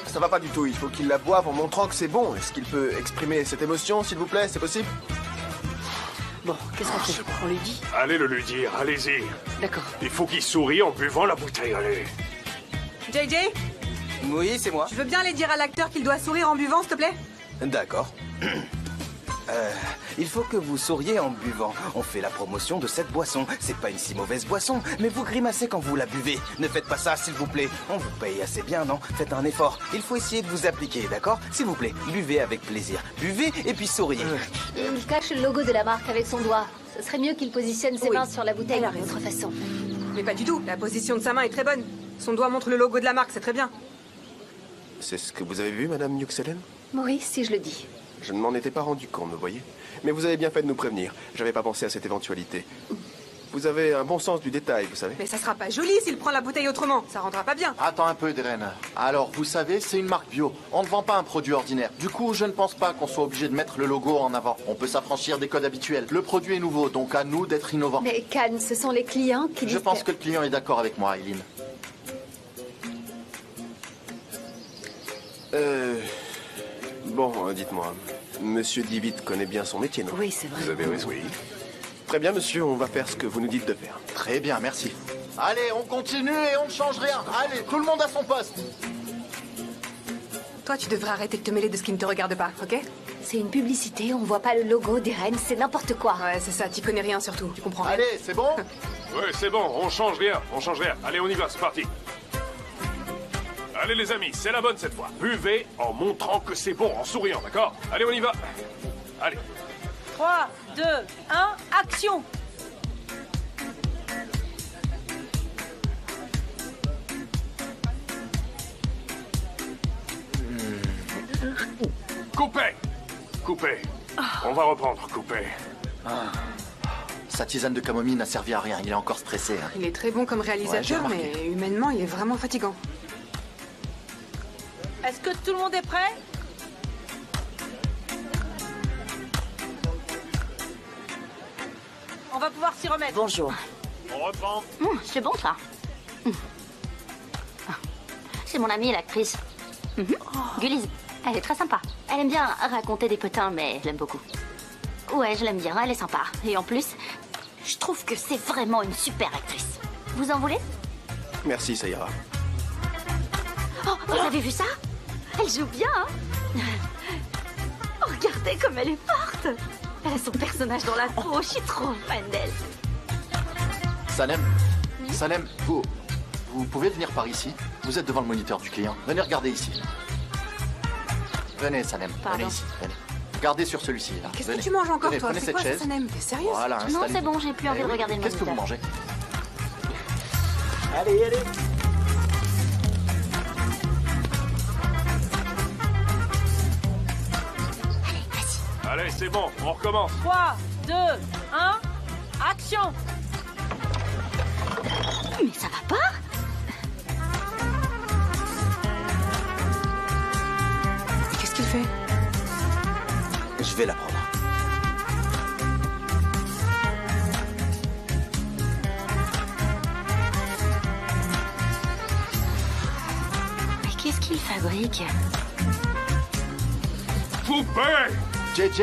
Ça va pas du tout, il faut qu'il la boive en montrant que c'est bon. Est-ce qu'il peut exprimer cette émotion, s'il vous plaît? C'est possible? Bon, qu'est-ce qu'on fait? On lui dit? Allez le lui dire, allez-y. D'accord. Il faut qu'il sourie en buvant la bouteille, allez. JJ, Oui, c'est moi. tu veux bien aller dire à l'acteur qu'il doit sourire en buvant, s'il te plaît? D'accord. Il faut que vous souriez en buvant. On fait la promotion de cette boisson. C'est pas une si mauvaise boisson, mais vous grimacez quand vous la buvez. Ne faites pas ça, s'il vous plaît. On vous paye assez bien, non? Faites un effort. Il faut essayer de vous appliquer, d'accord? S'il vous plaît, buvez avec plaisir. Buvez et puis souriez. Il cache le logo de la marque avec son doigt. Ce serait mieux qu'il positionne ses Oui, mains sur la bouteille elle a d'une raison. autre façon. Mais pas du tout, la position de sa main est très bonne. Son doigt montre le logo de la marque, c'est très bien. C'est ce que vous avez vu, Madame Newxellen? Maurice, si je le dis. Je ne m'en étais pas rendu compte, vous voyez. Mais vous avez bien fait de nous prévenir. J'avais pas pensé à cette éventualité. Vous avez un bon sens du détail, vous savez. Mais ça sera pas joli s'il prend la bouteille autrement, ça rendra pas bien. Attends un peu, Dren. Alors, vous savez, c'est une marque bio. On ne vend pas un produit ordinaire. Du coup, je ne pense pas qu'on soit obligé de mettre le logo en avant. On peut s'affranchir des codes habituels. Le produit est nouveau, donc à nous d'être innovants. Mais Cannes, ce sont les clients qui disent Je pense que le client est d'accord avec moi, Eileen. Bon, dites-moi. Monsieur Divitt connaît bien son métier, non? Oui, c'est vrai. Vous avez raison. Oui. Très bien, monsieur, on va faire ce que vous nous dites de faire. Très bien, merci. Allez, on continue et on ne change rien. Allez, tout le monde à son poste. Toi, tu devrais arrêter de te mêler de ce qui ne te regarde pas, ok? C'est une publicité, on voit pas le logo des rennes, c'est n'importe quoi. Ouais, c'est ça, t'y connais rien surtout, tu comprends rien. Allez, c'est bon? Ouais, c'est bon, on change rien. Allez, on y va, c'est parti. Allez les amis, c'est la bonne cette fois. Buvez en montrant que c'est bon, en souriant, d'accord? Allez, on y va. Allez. 3, 2, 1, action! Coupez. On va reprendre, coupez. Sa tisane de camomille n'a servi à rien, il est encore stressé. Hein. Il est très bon comme Ouais, j'ai réalisateur, remarqué. mais humainement, il est vraiment fatigant. Est-ce que tout le monde est prêt? On va pouvoir s'y remettre. Bonjour. On reprend. C'est bon, ça. C'est mon amie, l'actrice. Gullies. Elle est très sympa. Elle aime bien raconter des potins, mais je l'aime beaucoup. Ouais, je l'aime bien, elle est sympa. Et en plus, je trouve que c'est vraiment une super actrice. Vous en voulez? Merci, ça ira. Oh, vous avez vu ça? Elle joue bien, hein? Oh, regardez comme elle est forte. Elle a son personnage dans la peau, je suis trop fan d'elle. Salem, vous pouvez venir par ici? Vous êtes devant le moniteur du client. Venez regarder ici. Venez, Salem, venez ici. Venez. Regardez sur celui-ci, là. Qu'est-ce que Venez. tu manges encore, Venez, toi? prenez C'est cette quoi, ça, chaise. Sanem? T'es sérieuse? Voilà, Non, installez-vous. c'est bon, j'ai plus envie de oui. regarder le Qu'est-ce que vous moniteur. mangez? Allez. Allez, c'est bon, on recommence. 3, 2, 1, action! Mais ça va pas? Qu'est-ce qu'il fait? Je vais la prendre. Mais qu'est-ce qu'il fabrique? Coupez! JJ!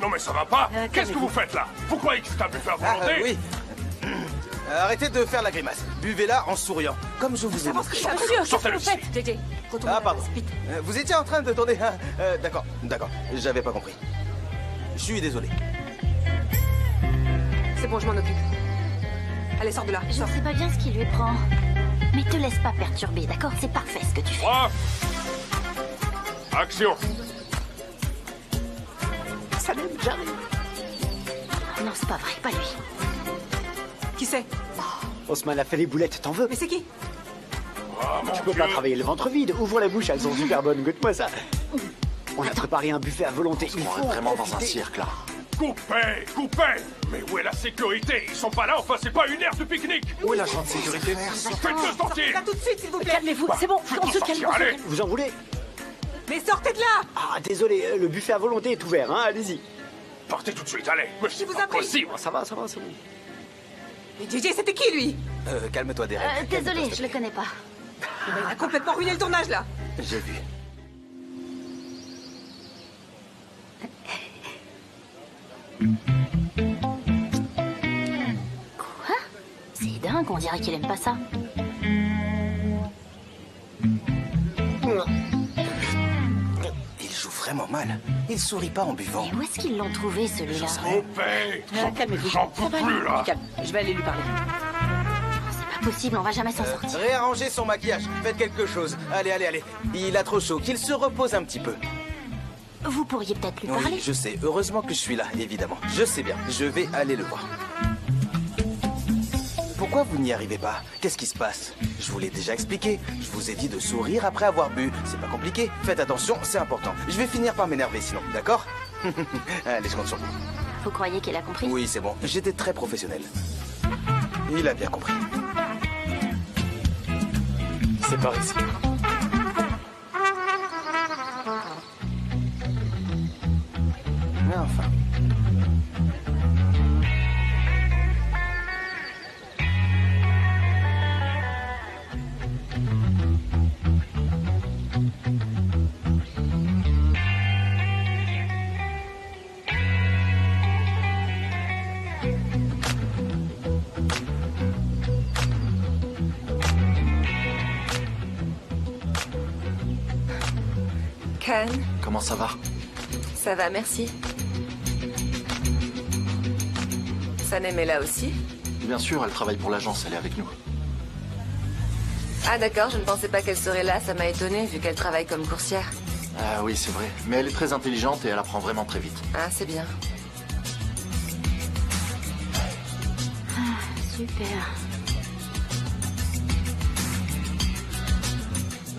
Non mais ça va pas. Qu'est-ce que vous faites là? Vous croyez que c'est un buffet à volonté? Oui. Arrêtez de faire la grimace. Buvez-la en souriant, comme je vous ai montré. Sortez-le ici. JJ, retourne Ah, pardon. Vous étiez en train de tourner. D'accord. J'avais pas compris. Je suis désolé. C'est bon, je m'en occupe. Allez, sors de là. Je Sors. sais pas bien ce qui lui prend. Mais te laisse pas perturber, d'accord? C'est parfait ce que tu fais. 3. Action. Salem, j'arrive. Non, c'est pas vrai, pas lui. Qui c'est? Osman a fait les boulettes, t'en veux? Mais c'est qui? Tu peux pas travailler le ventre vide. Ouvre la bouche, elles sont super bonnes. Goûte-moi ça. On a préparé un buffet à volonté. On est vraiment dans un cirque, là. Coupez! Coupez! Mais où est la sécurité? Ils sont pas là, enfin c'est pas une aire de pique-nique! Où est l'agent de sécurité? Faites-le sortir! Là tout de suite, s'il vous plaît. Calmez-vous, c'est bon, on se calme. Allez! Vous en voulez? Mais sortez de là! Ah, désolé, le buffet à volonté est ouvert, hein, allez-y. Partez tout de suite, allez! Mais c'est pas possible! Ça va, c'est bon. Mais JJ, c'était qui, lui? Calme-toi, Derek. Désolé, je le connais pas. Il a complètement ruiné le tournage, là. J'ai vu. Quoi? C'est dingue, on dirait qu'il aime pas ça. Il joue vraiment mal. Il sourit pas en buvant. Mais où est-ce qu'ils l'ont trouvé, celui-là? Coupez! Calmez-vous. J'en peux plus, là! Calme, je vais aller lui parler. C'est pas possible, on va jamais s'en sortir. Réarrangez son maquillage. Faites quelque chose. Allez. Il a trop chaud. Qu'il se repose un petit peu. Vous pourriez peut-être lui parler. Oui, je sais. Heureusement que je suis là, évidemment. Je sais bien. Je vais aller le voir. Pourquoi vous n'y arrivez pas? Qu'est-ce qui se passe? Je vous l'ai déjà expliqué. Je vous ai dit de sourire après avoir bu. C'est pas compliqué. Faites attention, c'est important. Je vais finir par m'énerver sinon, d'accord? Allez, je compte sur vous. Vous croyez qu'il a compris? Oui, c'est bon. J'étais très professionnel. Il a bien compris. C'est par ici. Mais enfin. Khan, Comment ça va? ça va, merci. Sanem est là aussi? Bien sûr, elle travaille pour l'agence, elle est avec nous. Ah d'accord, je ne pensais pas qu'elle serait là, ça m'a étonnée vu qu'elle travaille comme coursière. Ah oui, c'est vrai. Mais elle est très intelligente et elle apprend vraiment très vite. Ah, c'est bien. Super.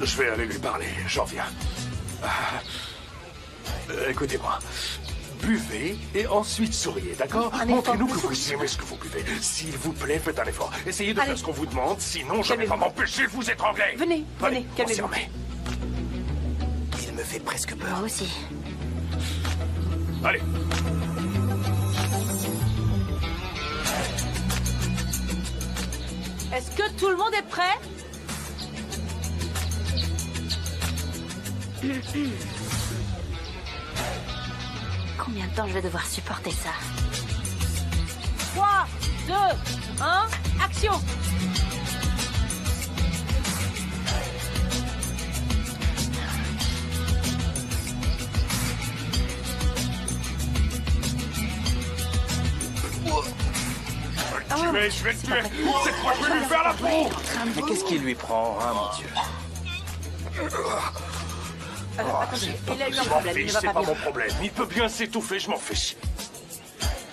Je vais aller lui parler, j'en viens. Écoutez-moi. Buvez et ensuite souriez, d'accord? Montrez-nous que vous aimez ce que vous buvez. S'il vous plaît, faites un effort. Essayez de faire ce qu'on vous demande, sinon je ne vais pas m'empêcher de vous étrangler. Venez, calmez-vous. Il me fait presque peur. Moi aussi. Allez. Est-ce que tout le monde est prêt? Combien de temps je vais devoir supporter ça? 3, 2, 1, action! Je vais le tuer. Cette fois, je vais lui faire la peau. Mais qu'est-ce qui lui prend, hein, mon Dieu? Attendez, il a eu un Je m'en problème, il fiche, va c'est pas pas bien. mon problème. Il peut bien s'étouffer, je m'en fiche.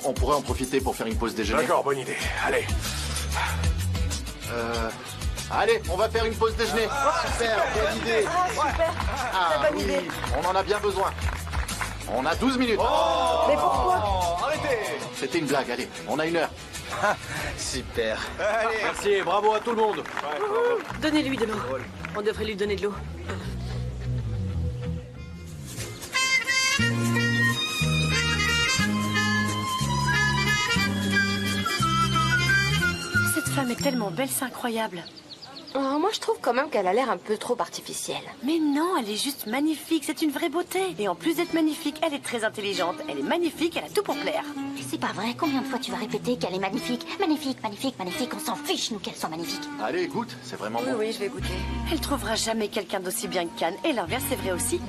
On pourrait en profiter pour faire une pause déjeuner. D'accord, bonne idée. Allez. Allez, on va faire une pause déjeuner. Super, bonne idée. Super, Ah bonne oui, idée. on en a bien besoin. On a 12 minutes. Mais pourquoi? Arrêtez. C'était une blague, allez, on a 1 heure. Super. Merci, bravo à tout le monde. Donnez-lui de l'eau. On devrait lui donner de l'eau. Cette femme est tellement belle, c'est incroyable. Oh, moi, je trouve quand même qu'elle a l'air un peu trop artificielle. Mais non, elle est juste magnifique, c'est une vraie beauté. Et en plus d'être magnifique, elle est très intelligente. Elle est magnifique, elle a tout pour plaire. C'est pas vrai, combien de fois tu vas répéter qu'elle est magnifique? Magnifique, magnifique, magnifique, on s'en fiche, nous, qu'elle soit magnifique. Allez, goûte, c'est vraiment bon. Oui, je vais goûter. Elle trouvera jamais quelqu'un d'aussi bien que Khan. Et l'inverse, c'est vrai aussi.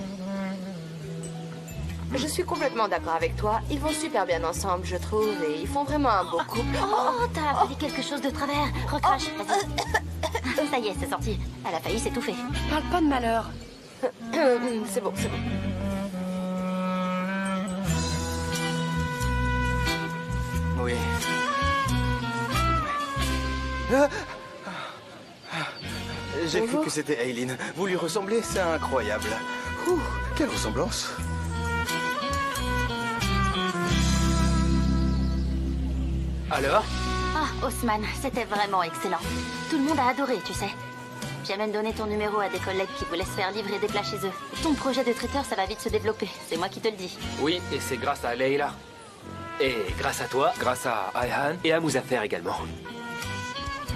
Je suis complètement d'accord avec toi. Ils vont super bien ensemble, je trouve, et ils font vraiment un beau couple. Oh, t'as avalé quelque chose de travers. Recrache, vas-y. Ça y est, c'est sorti. Elle a failli s'étouffer. Parle pas de malheur. C'est bon, c'est bon. oui. J'ai cru que c'était Aileen. Vous lui ressemblez, c'est incroyable. Ouh, quelle ressemblance. Alors? Ah, Haussmann, c'était vraiment excellent. Tout le monde a adoré, tu sais. J'ai même donné ton numéro à des collègues qui voulaient se faire livrer des plats chez eux. Ton projet de traiteur, ça va vite se développer. C'est moi qui te le dis. Oui, et c'est grâce à Leila. Et grâce à toi, grâce à Ayhan et à Muzaffer également.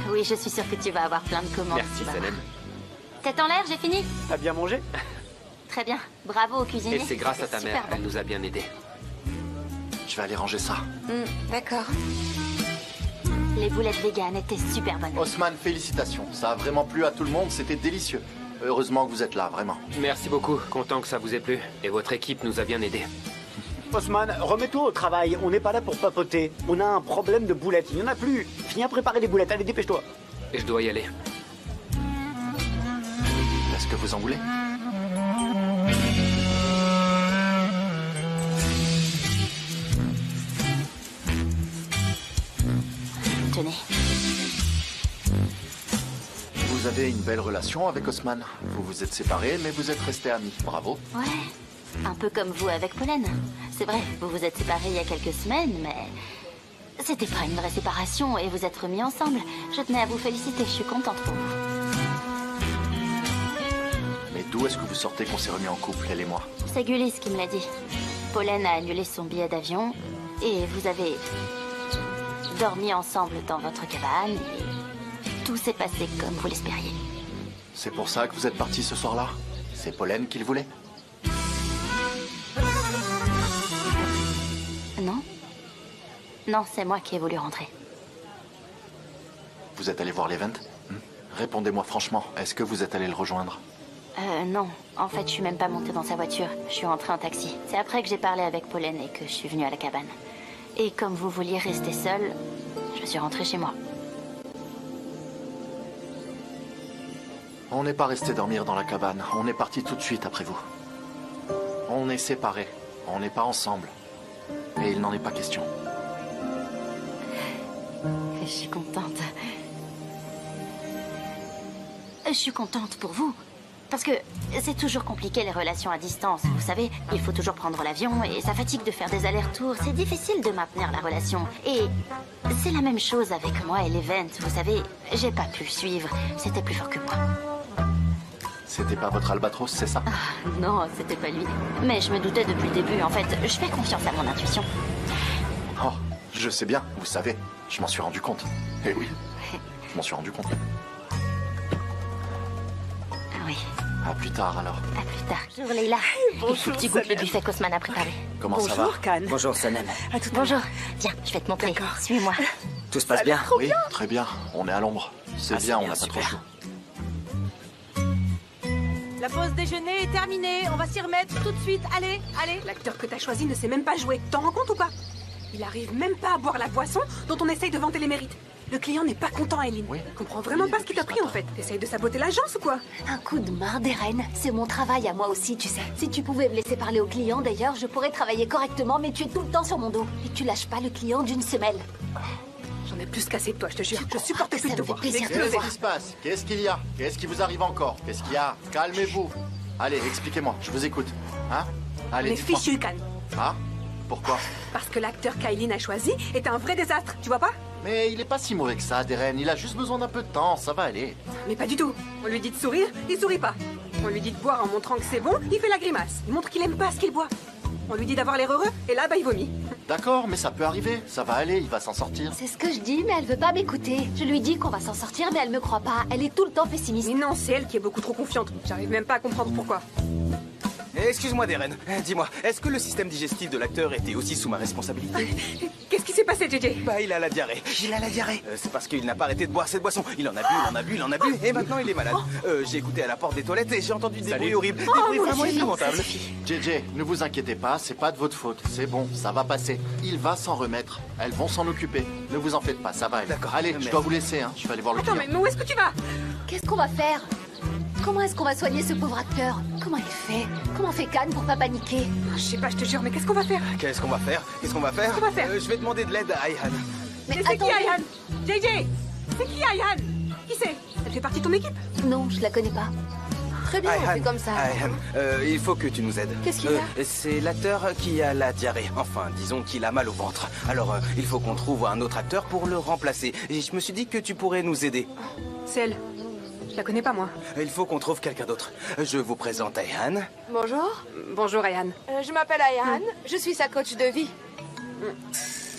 Oui, je suis sûre que tu vas avoir plein de commandes. Merci, Salem. Tête en l'air, j'ai fini. T'as bien mangé? Très bien. Bravo au cuisinier. Et c'est grâce à ta mère, bon. elle nous a bien aidés. Je vais aller ranger ça. D'accord. Les boulettes véganes étaient super bonnes. Haussmann, félicitations. Ça a vraiment plu à tout le monde, c'était délicieux. Heureusement que vous êtes là, vraiment. Merci beaucoup, content que ça vous ait plu. Et votre équipe nous a bien aidés. Haussmann, remets-toi au travail. On n'est pas là pour papoter. On a un problème de boulettes. Il n'y en a plus. Viens préparer des boulettes. Allez, dépêche-toi. Et je dois y aller. Est-ce que vous en voulez? Tenez. Vous avez une belle relation avec Haussmann. Vous vous êtes séparés, mais vous êtes restés amis. Bravo. Ouais. Un peu comme vous avec Pollen. C'est vrai, vous vous êtes séparés il y a quelques semaines, mais... C'était pas une vraie séparation et vous êtes remis ensemble. Je tenais à vous féliciter, je suis contente pour vous. Mais d'où est-ce que vous sortez qu'on s'est remis en couple, elle et moi? C'est Gullis qui me l'a dit. Pollen a annulé son billet d'avion et vous avez dormi ensemble dans votre cabane et tout s'est passé comme vous l'espériez. C'est pour ça que vous êtes partis ce soir-là? C'est Pollen qui le voulait? Non. Non, c'est moi qui ai voulu rentrer. Vous êtes allé voir l'event? Répondez-moi franchement, est-ce que vous êtes allé le rejoindre? Non. En fait, je suis même pas montée dans sa voiture. Je suis rentrée en taxi. C'est après que j'ai parlé avec Pollen et que je suis venue à la cabane. Et comme vous vouliez rester seule, je suis rentrée chez moi. On n'est pas resté dormir dans la cabane. On est parti tout de suite après vous. On est séparés. On n'est pas ensemble. Et il n'en est pas question. Je suis contente. Je suis contente pour vous. Parce que c'est toujours compliqué les relations à distance. Vous savez, il faut toujours prendre l'avion et ça fatigue de faire des allers-retours. C'est difficile de maintenir la relation. Et c'est la même chose avec moi et l'event. Vous savez, j'ai pas pu suivre. C'était plus fort que moi. C'était pas votre albatros, c'est ça? Non, c'était pas lui. Mais je me doutais depuis le début. En fait, je fais confiance à mon intuition. Oh, je sais bien, vous savez. Je m'en suis rendu compte. Eh oui, je m'en suis rendu compte. Oui. À plus tard, alors. À plus tard. Bonjour, Leila. Il faut que tu goûtes le buffet qu'Haussmann a préparé. Comment ça va? Bonjour, Sanem. Bonjour. Viens, je vais te montrer. Suis-moi. Tout se passe bien? Oui, très bien. On est à l'ombre. C'est bien, on n'a pas trop chaud. La pause déjeuner est terminée. On va s'y remettre tout de suite. Allez, allez. L'acteur que t'as choisi ne sait même pas jouer. T'en rends compte ou pas? Il arrive même pas à boire la boisson dont on essaye de vanter les mérites. Le client n'est pas content, Aileen. Oui. Comprends vraiment pas ce qu'il t'a pris en fait. T'essayes de saboter l'agence ou quoi? Un coup de main, Deren. C'est mon travail à moi aussi, tu sais. Si tu pouvais me laisser parler au client, d'ailleurs, je pourrais travailler correctement, mais tu es tout le temps sur mon dos. Et tu lâches pas le client d'une semelle. J'en ai plus cassé de toi, je te jure. Je supporte plus de te voir. plaisir de Qu'est-ce qui se passe? Qu'est-ce qu'il y a? Qu'est-ce qui vous arrive encore? Qu'est-ce qu'il y a? Calmez-vous. Allez, expliquez-moi, je vous écoute. Hein? Allez, On est dites-moi. fichu, Khan. Ah? Pourquoi? Parce que l'acteur qu'Aileen a choisi est un vrai désastre, tu vois pas? Mais il est pas si mauvais que ça, Deren. Il a juste besoin d'un peu de temps, ça va aller. Mais pas du tout. On lui dit de sourire, il sourit pas. On lui dit de boire en montrant que c'est bon, il fait la grimace. Il montre qu'il aime pas ce qu'il boit. On lui dit d'avoir l'air heureux, et là, bah, il vomit. D'accord, mais ça peut arriver. Ça va aller, il va s'en sortir. C'est ce que je dis, mais elle veut pas m'écouter. Je lui dis qu'on va s'en sortir, mais elle me croit pas. Elle est tout le temps pessimiste. Mais non, c'est elle qui est beaucoup trop confiante. J'arrive même pas à comprendre pourquoi. Excuse-moi, Deren. Dis-moi, est-ce que le système digestif de l'acteur était aussi sous ma responsabilité? Qu'est-ce qui s'est passé, JJ? Bah, il a la diarrhée. Il a la diarrhée. C'est parce qu'il n'a pas arrêté de boire cette boisson. Il en a bu, il en a bu, il en a bu, et maintenant il est malade. J'ai écouté à la porte des toilettes et j'ai entendu des bruits horribles. Des bruits vraiment épouvantables. JJ, ne vous inquiétez pas, c'est pas de votre faute. C'est bon, ça va passer. Il va s'en remettre. Elles vont s'en occuper. Ne vous en faites pas, ça va aller. D'accord. Allez, je dois vous laisser, hein. Je vais aller voir le Attends, client. mais où est-ce que tu vas? Qu'est-ce qu'on va faire? Comment est-ce qu'on va soigner ce pauvre acteur? Comment il fait? Comment fait Khan pour pas paniquer? Je sais pas, je te jure, mais qu'est-ce qu'on va faire? Qu'est-ce qu'on va faire? Qu'est-ce qu'on va faire? Qu'est-ce qu'on va faire? Je vais demander de l'aide à Ayhan. Mais c'est qui Ayhan? JJ! C'est qui Ayhan? Qui c'est? Elle fait partie de ton équipe? Non, je la connais pas. Très bien, on fait comme ça. Ayhan, il faut que tu nous aides. Qu'est-ce qu'il a? C'est l'acteur qui a la diarrhée. Enfin, disons qu'il a mal au ventre. Alors, il faut qu'on trouve un autre acteur pour le remplacer. Et je me suis dit que tu pourrais nous aider. C'est elle. Je la connais pas, moi. Il faut qu'on trouve quelqu'un d'autre. Je vous présente Ayhan. Bonjour. Bonjour, Ayhan. Je m'appelle Ayhan. Je suis sa coach de vie.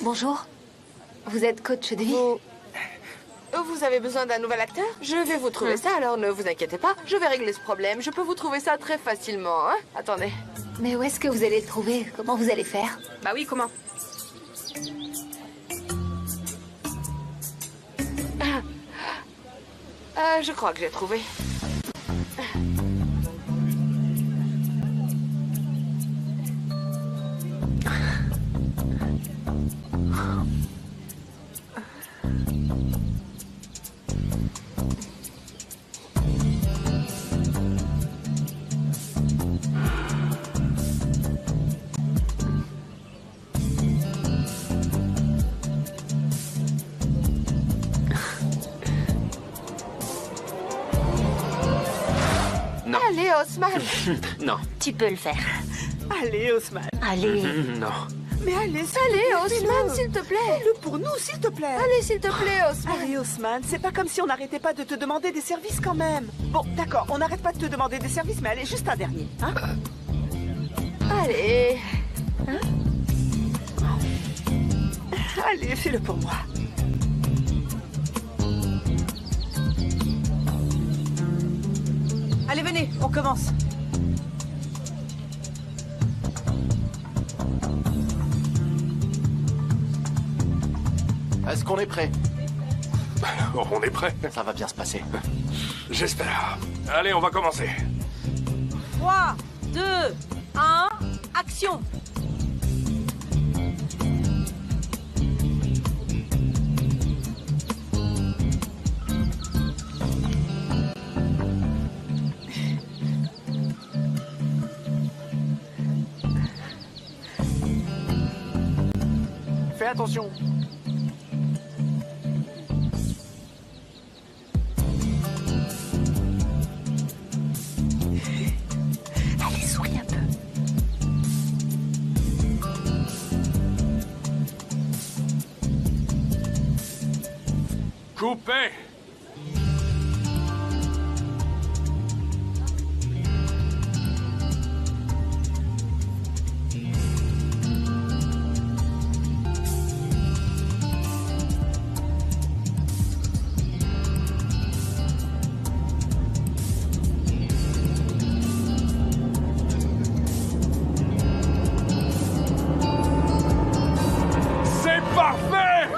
Bonjour. Vous êtes coach de vie? Vous avez besoin d'un nouvel acteur? Je vais vous trouver ça, alors ne vous inquiétez pas. Je vais régler ce problème. Je peux vous trouver ça très facilement, hein? Attendez. Mais où est-ce que vous allez le trouver? Comment vous allez faire? Bah oui, comment? Je crois que j'ai trouvé. Allez, Osman. Non. Tu peux le faire. Allez, Osman. Allez. Non. Mais allez, Allez, Osman, s'il te plaît. Fais-le pour nous, s'il te plaît. Allez, s'il te plaît, Osman. Allez, Osman, c'est pas comme si on n'arrêtait pas de te demander des services quand même. Bon, d'accord, on n'arrête pas de te demander des services, mais allez, juste un dernier, hein? Allez. Allez, fais-le pour moi. Allez, venez, on commence. Est-ce qu'on est prêt? On est prêt. Ça va bien se passer. J'espère. Allez, on va commencer. 3, 2, 1, action! Fais attention. Allez, souris un peu. Coupez. C'est parfait.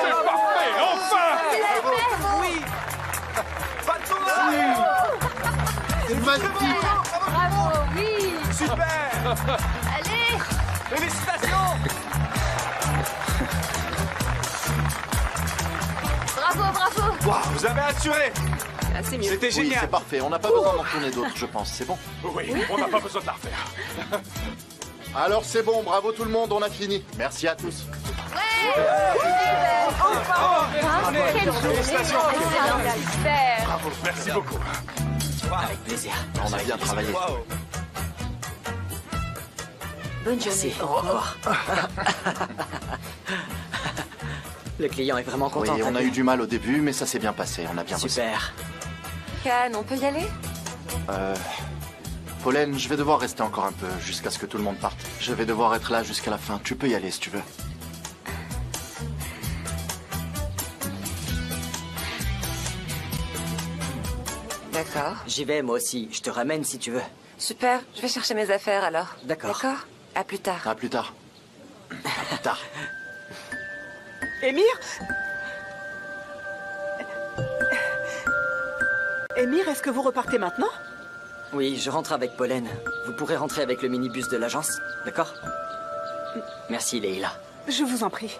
C'est parfait, enfin. Oui. Pas de tournage. C'est magnifique. Bravo, oui. Super. Allez. Félicitations. Bravo, bravo. Waouh, vous avez assuré. C'est mieux. C'était Oui, génial. c'est parfait. On n'a pas besoin d'en tourner d'autres, je pense. C'est bon. Oui, on n'a pas besoin de la refaire. Alors c'est bon. Bravo tout le monde. On a fini. Merci à tous. Félicitations. Super. Bravo, merci beaucoup. Avec plaisir. On a bien travaillé. Bonne journée. Au revoir. Le client est vraiment Oui, content. on a eu du mal au début, mais ça s'est bien passé. On a bien bossé. Super. Khan, on peut y aller? Pollen, je vais devoir rester encore un peu jusqu'à ce que tout le monde parte. Je vais devoir être là jusqu'à la fin. Tu peux y aller si tu veux. D'accord. J'y vais moi aussi. Je te ramène si tu veux. Super, je vais chercher mes affaires alors. D'accord. D'accord? À plus tard. À plus tard. À plus tard. Émir? Émir, est-ce que vous repartez maintenant? Oui, je rentre avec Pollen. Vous pourrez rentrer avec le minibus de l'agence, d'accord? Merci, Leila. Je vous en prie.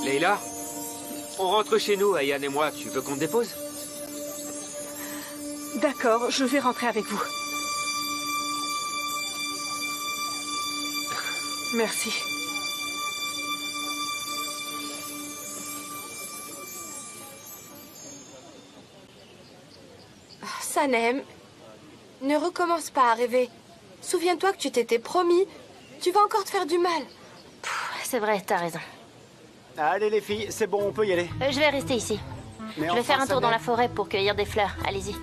Leila, On rentre chez nous, Ayan et moi. Tu veux qu'on te dépose? D'accord, je vais rentrer avec vous. Merci. Sanem, ne recommence pas à rêver. Souviens-toi que tu t'étais promis. Tu vas encore te faire du mal. C'est vrai, t'as raison. Allez les filles, c'est bon, on peut y aller. Je vais rester ici. Mais Je vais enfin, faire un tour Sanem, dans la forêt pour cueillir des fleurs. Allez-y.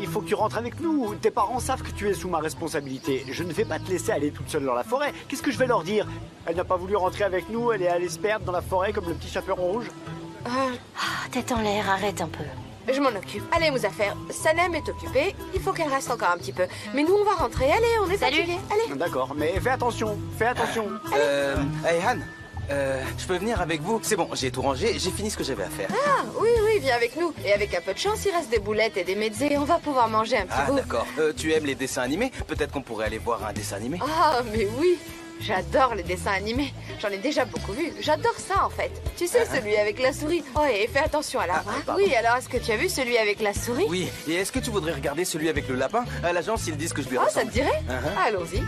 Il faut que tu rentres avec nous. Tes parents savent que tu es sous ma responsabilité. Je ne vais pas te laisser aller toute seule dans la forêt. Qu'est-ce que je vais leur dire? Elle n'a pas voulu rentrer avec nous, elle est allée se perdre dans la forêt comme le petit chaperon rouge. Tête en l'air, arrête un peu. Je m'en occupe. Allez, Mouzaffer, Sanem est occupée. Il faut qu'elle reste encore un petit peu. Mais nous, on va rentrer. Allez, on est fatigués. Allez. D'accord, mais fais attention, fais attention. Ayhan, je peux venir avec vous? C'est bon, j'ai tout rangé, j'ai fini ce que j'avais à faire. Ah, oui, viens avec nous. Et avec un peu de chance, il reste des boulettes et des mezzés. On va pouvoir manger un petit Ah, bout. d'accord. Tu aimes les dessins animés? Peut-être qu'on pourrait aller voir un dessin animé? Ah, mais oui. J'adore les dessins animés. J'en ai déjà beaucoup vu. J'adore ça, en fait. Tu sais, celui avec la souris. Oh, et fais attention à l'arbre. Hein. Oui, alors, est-ce que tu as vu celui avec la souris? Oui, et est-ce que tu voudrais regarder celui avec le lapin? À l'agence, ils disent que je lui ressemble. Oh, ça te dirait? Allons-y.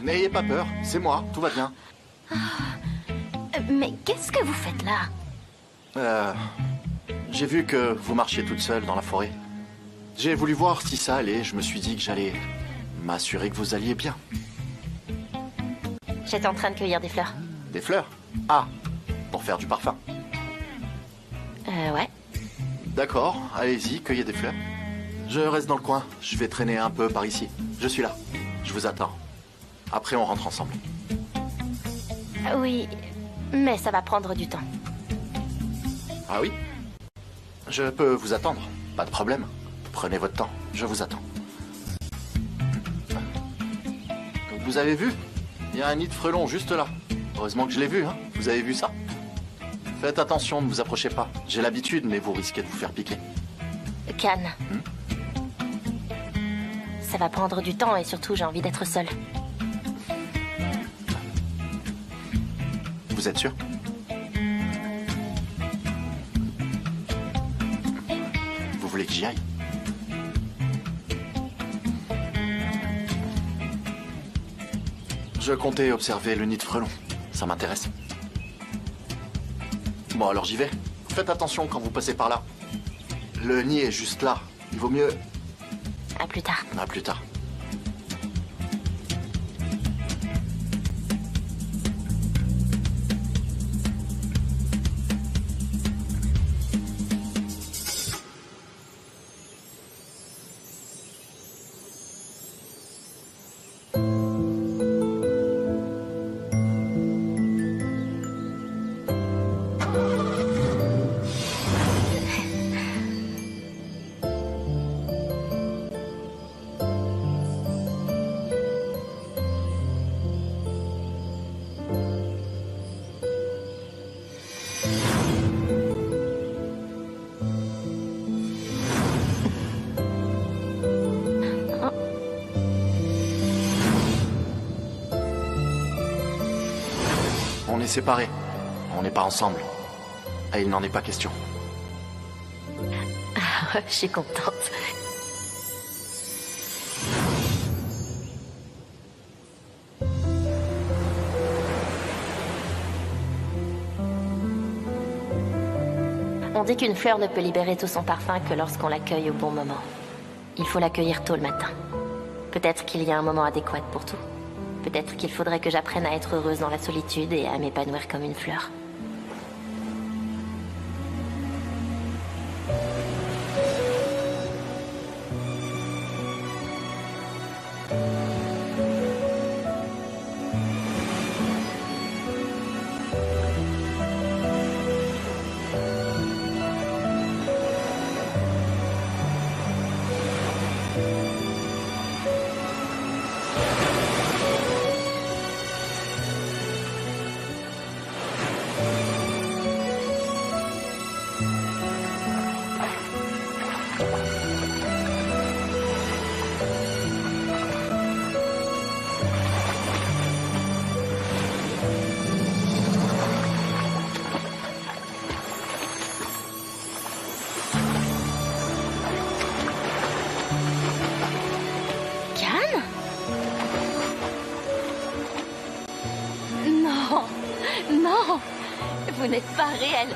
N'ayez pas peur, c'est moi, tout va bien. Mais qu'est-ce que vous faites là? J'ai vu que vous marchiez toute seule dans la forêt. J'ai voulu voir si ça allait, je me suis dit que j'allais m'assurer que vous alliez bien. J'étais en train de cueillir des fleurs. Des fleurs? Ah, pour faire du parfum. Ouais. D'accord, allez-y, cueillez des fleurs. Je reste dans le coin, je vais traîner un peu par ici. Je suis là, je vous attends. Après, on rentre ensemble. Oui, mais ça va prendre du temps. Ah oui? Je peux vous attendre, pas de problème. Prenez votre temps, je vous attends. Vous avez vu? Il y a un nid de frelons juste là. Heureusement que je l'ai vu, hein. Vous avez vu ça? Faites attention, ne vous approchez pas. J'ai l'habitude, mais vous risquez de vous faire piquer. Cannes. Ça va prendre du temps et surtout, j'ai envie d'être seule. Vous êtes sûr? Vous voulez que j'y aille? Je comptais observer le nid de frelons. Ça m'intéresse. Bon, alors j'y vais. Faites attention quand vous passez par là. Le nid est juste là. Il vaut mieux... À plus tard. À plus tard. On est séparés. On n'est pas ensemble. Et il n'en est pas question. Je suis contente. On dit qu'une fleur ne peut libérer tout son parfum que lorsqu'on l'accueille au bon moment. Il faut l'accueillir tôt le matin. Peut-être qu'il y a un moment adéquat pour tout. Peut-être qu'il faudrait que j'apprenne à être heureuse dans la solitude et à m'épanouir comme une fleur. Vous n'êtes pas réel.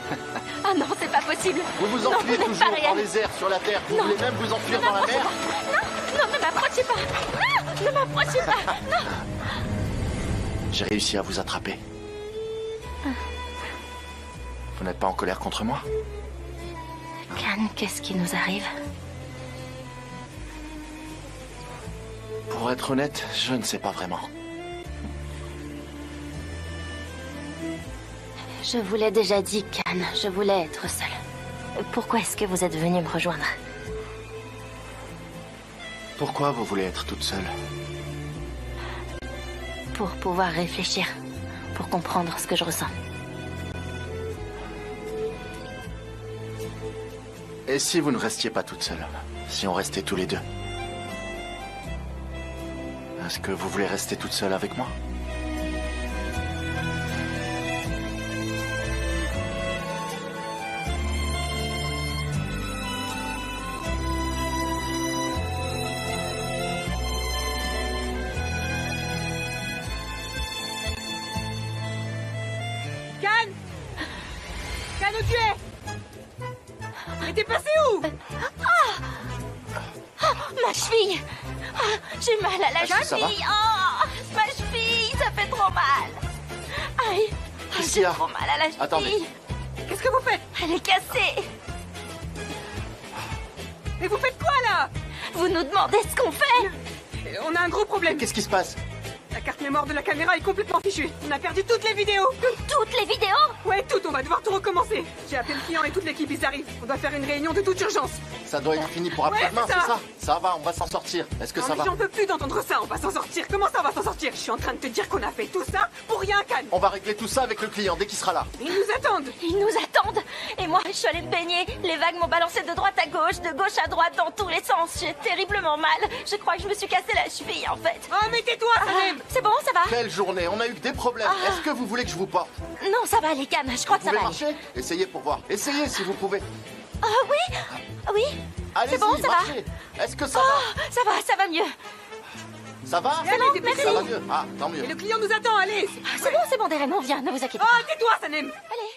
Ah non, c'est pas possible. Vous vous Non, enfuyez vous n'êtes toujours pas dans réel. les airs, sur la terre. Vous Non. voulez même vous enfuir Ne dans la m'approchez mer. pas. Non, ne m'approchez pas. Non, ne m'approchez pas. Non. J'ai réussi à vous attraper. Vous n'êtes pas en colère contre moi? Khan, qu'est-ce qui nous arrive? Pour être honnête, je ne sais pas vraiment. Je vous l'ai déjà dit, Khan. Je voulais être seule. Pourquoi est-ce que vous êtes venu me rejoindre? Pourquoi vous voulez être toute seule? Pour pouvoir réfléchir. Pour comprendre ce que je ressens. Et si vous ne restiez pas toute seule? Si on restait tous les deux? Est-ce que vous voulez rester toute seule avec moi? Khan! Khan, où tu es? Mais t'es passé où? Ma cheville! Ah, j'ai mal à la Est-ce que ça va? cheville! Oh, ma cheville, ça fait trop mal! Aïe! Qu'est-ce qu'il y J'ai a? trop mal à la cheville! Attendez. Qu'est-ce que vous faites? Elle est cassée! Mais vous faites quoi là? Vous nous demandez ce qu'on fait? On a un gros problème. Qu'est-ce qui se passe? La carte mémoire de la caméra est complètement fichue. On a perdu toutes les vidéos. Toutes les vidéos? Ouais, toutes. On va devoir tout recommencer. J'ai appelé le client et toute l'équipe, ils arrivent. On doit faire une réunion de toute urgence. Ça doit être fini pour après-demain, Ouais, c'est c'est ça. ça? Ça va, on va s'en sortir. Est-ce que Non, ça mais va? j'en peux plus d'entendre ça. On va s'en sortir. Comment ça, on va s'en sortir? Je suis en train de te dire qu'on a fait tout ça pour rien, Khan. On va régler tout ça avec le client dès qu'il sera là. Ils nous attendent. Ils nous attendent! Et moi, je suis allée me baigner. Les vagues m'ont balancé de droite à gauche à droite, dans tous les sens. J'ai terriblement mal. Je crois que je me suis cassé la cheville, en fait. Oh, mais tais-toi, Sanem. C'est bon, ça va? Quelle journée, on a eu que des problèmes. Est-ce que vous voulez que je vous porte? Non, ça va aller, Khan. Je crois que Vous ça pouvez va aller. marcher? Essayez pour voir. Essayez si vous pouvez. Ah oui? Oui? Allez-y, C'est bon, ça va? marchez. Est-ce que ça Oh, ça va mieux. Ça va? Allez, dépêchez-vous. Ça va mieux. Ah, tant mieux. Et le client nous attend, allez. C'est bon, Darren, on vient, ne vous inquiétez Oh, pas. tais-toi, Sanem. Allez.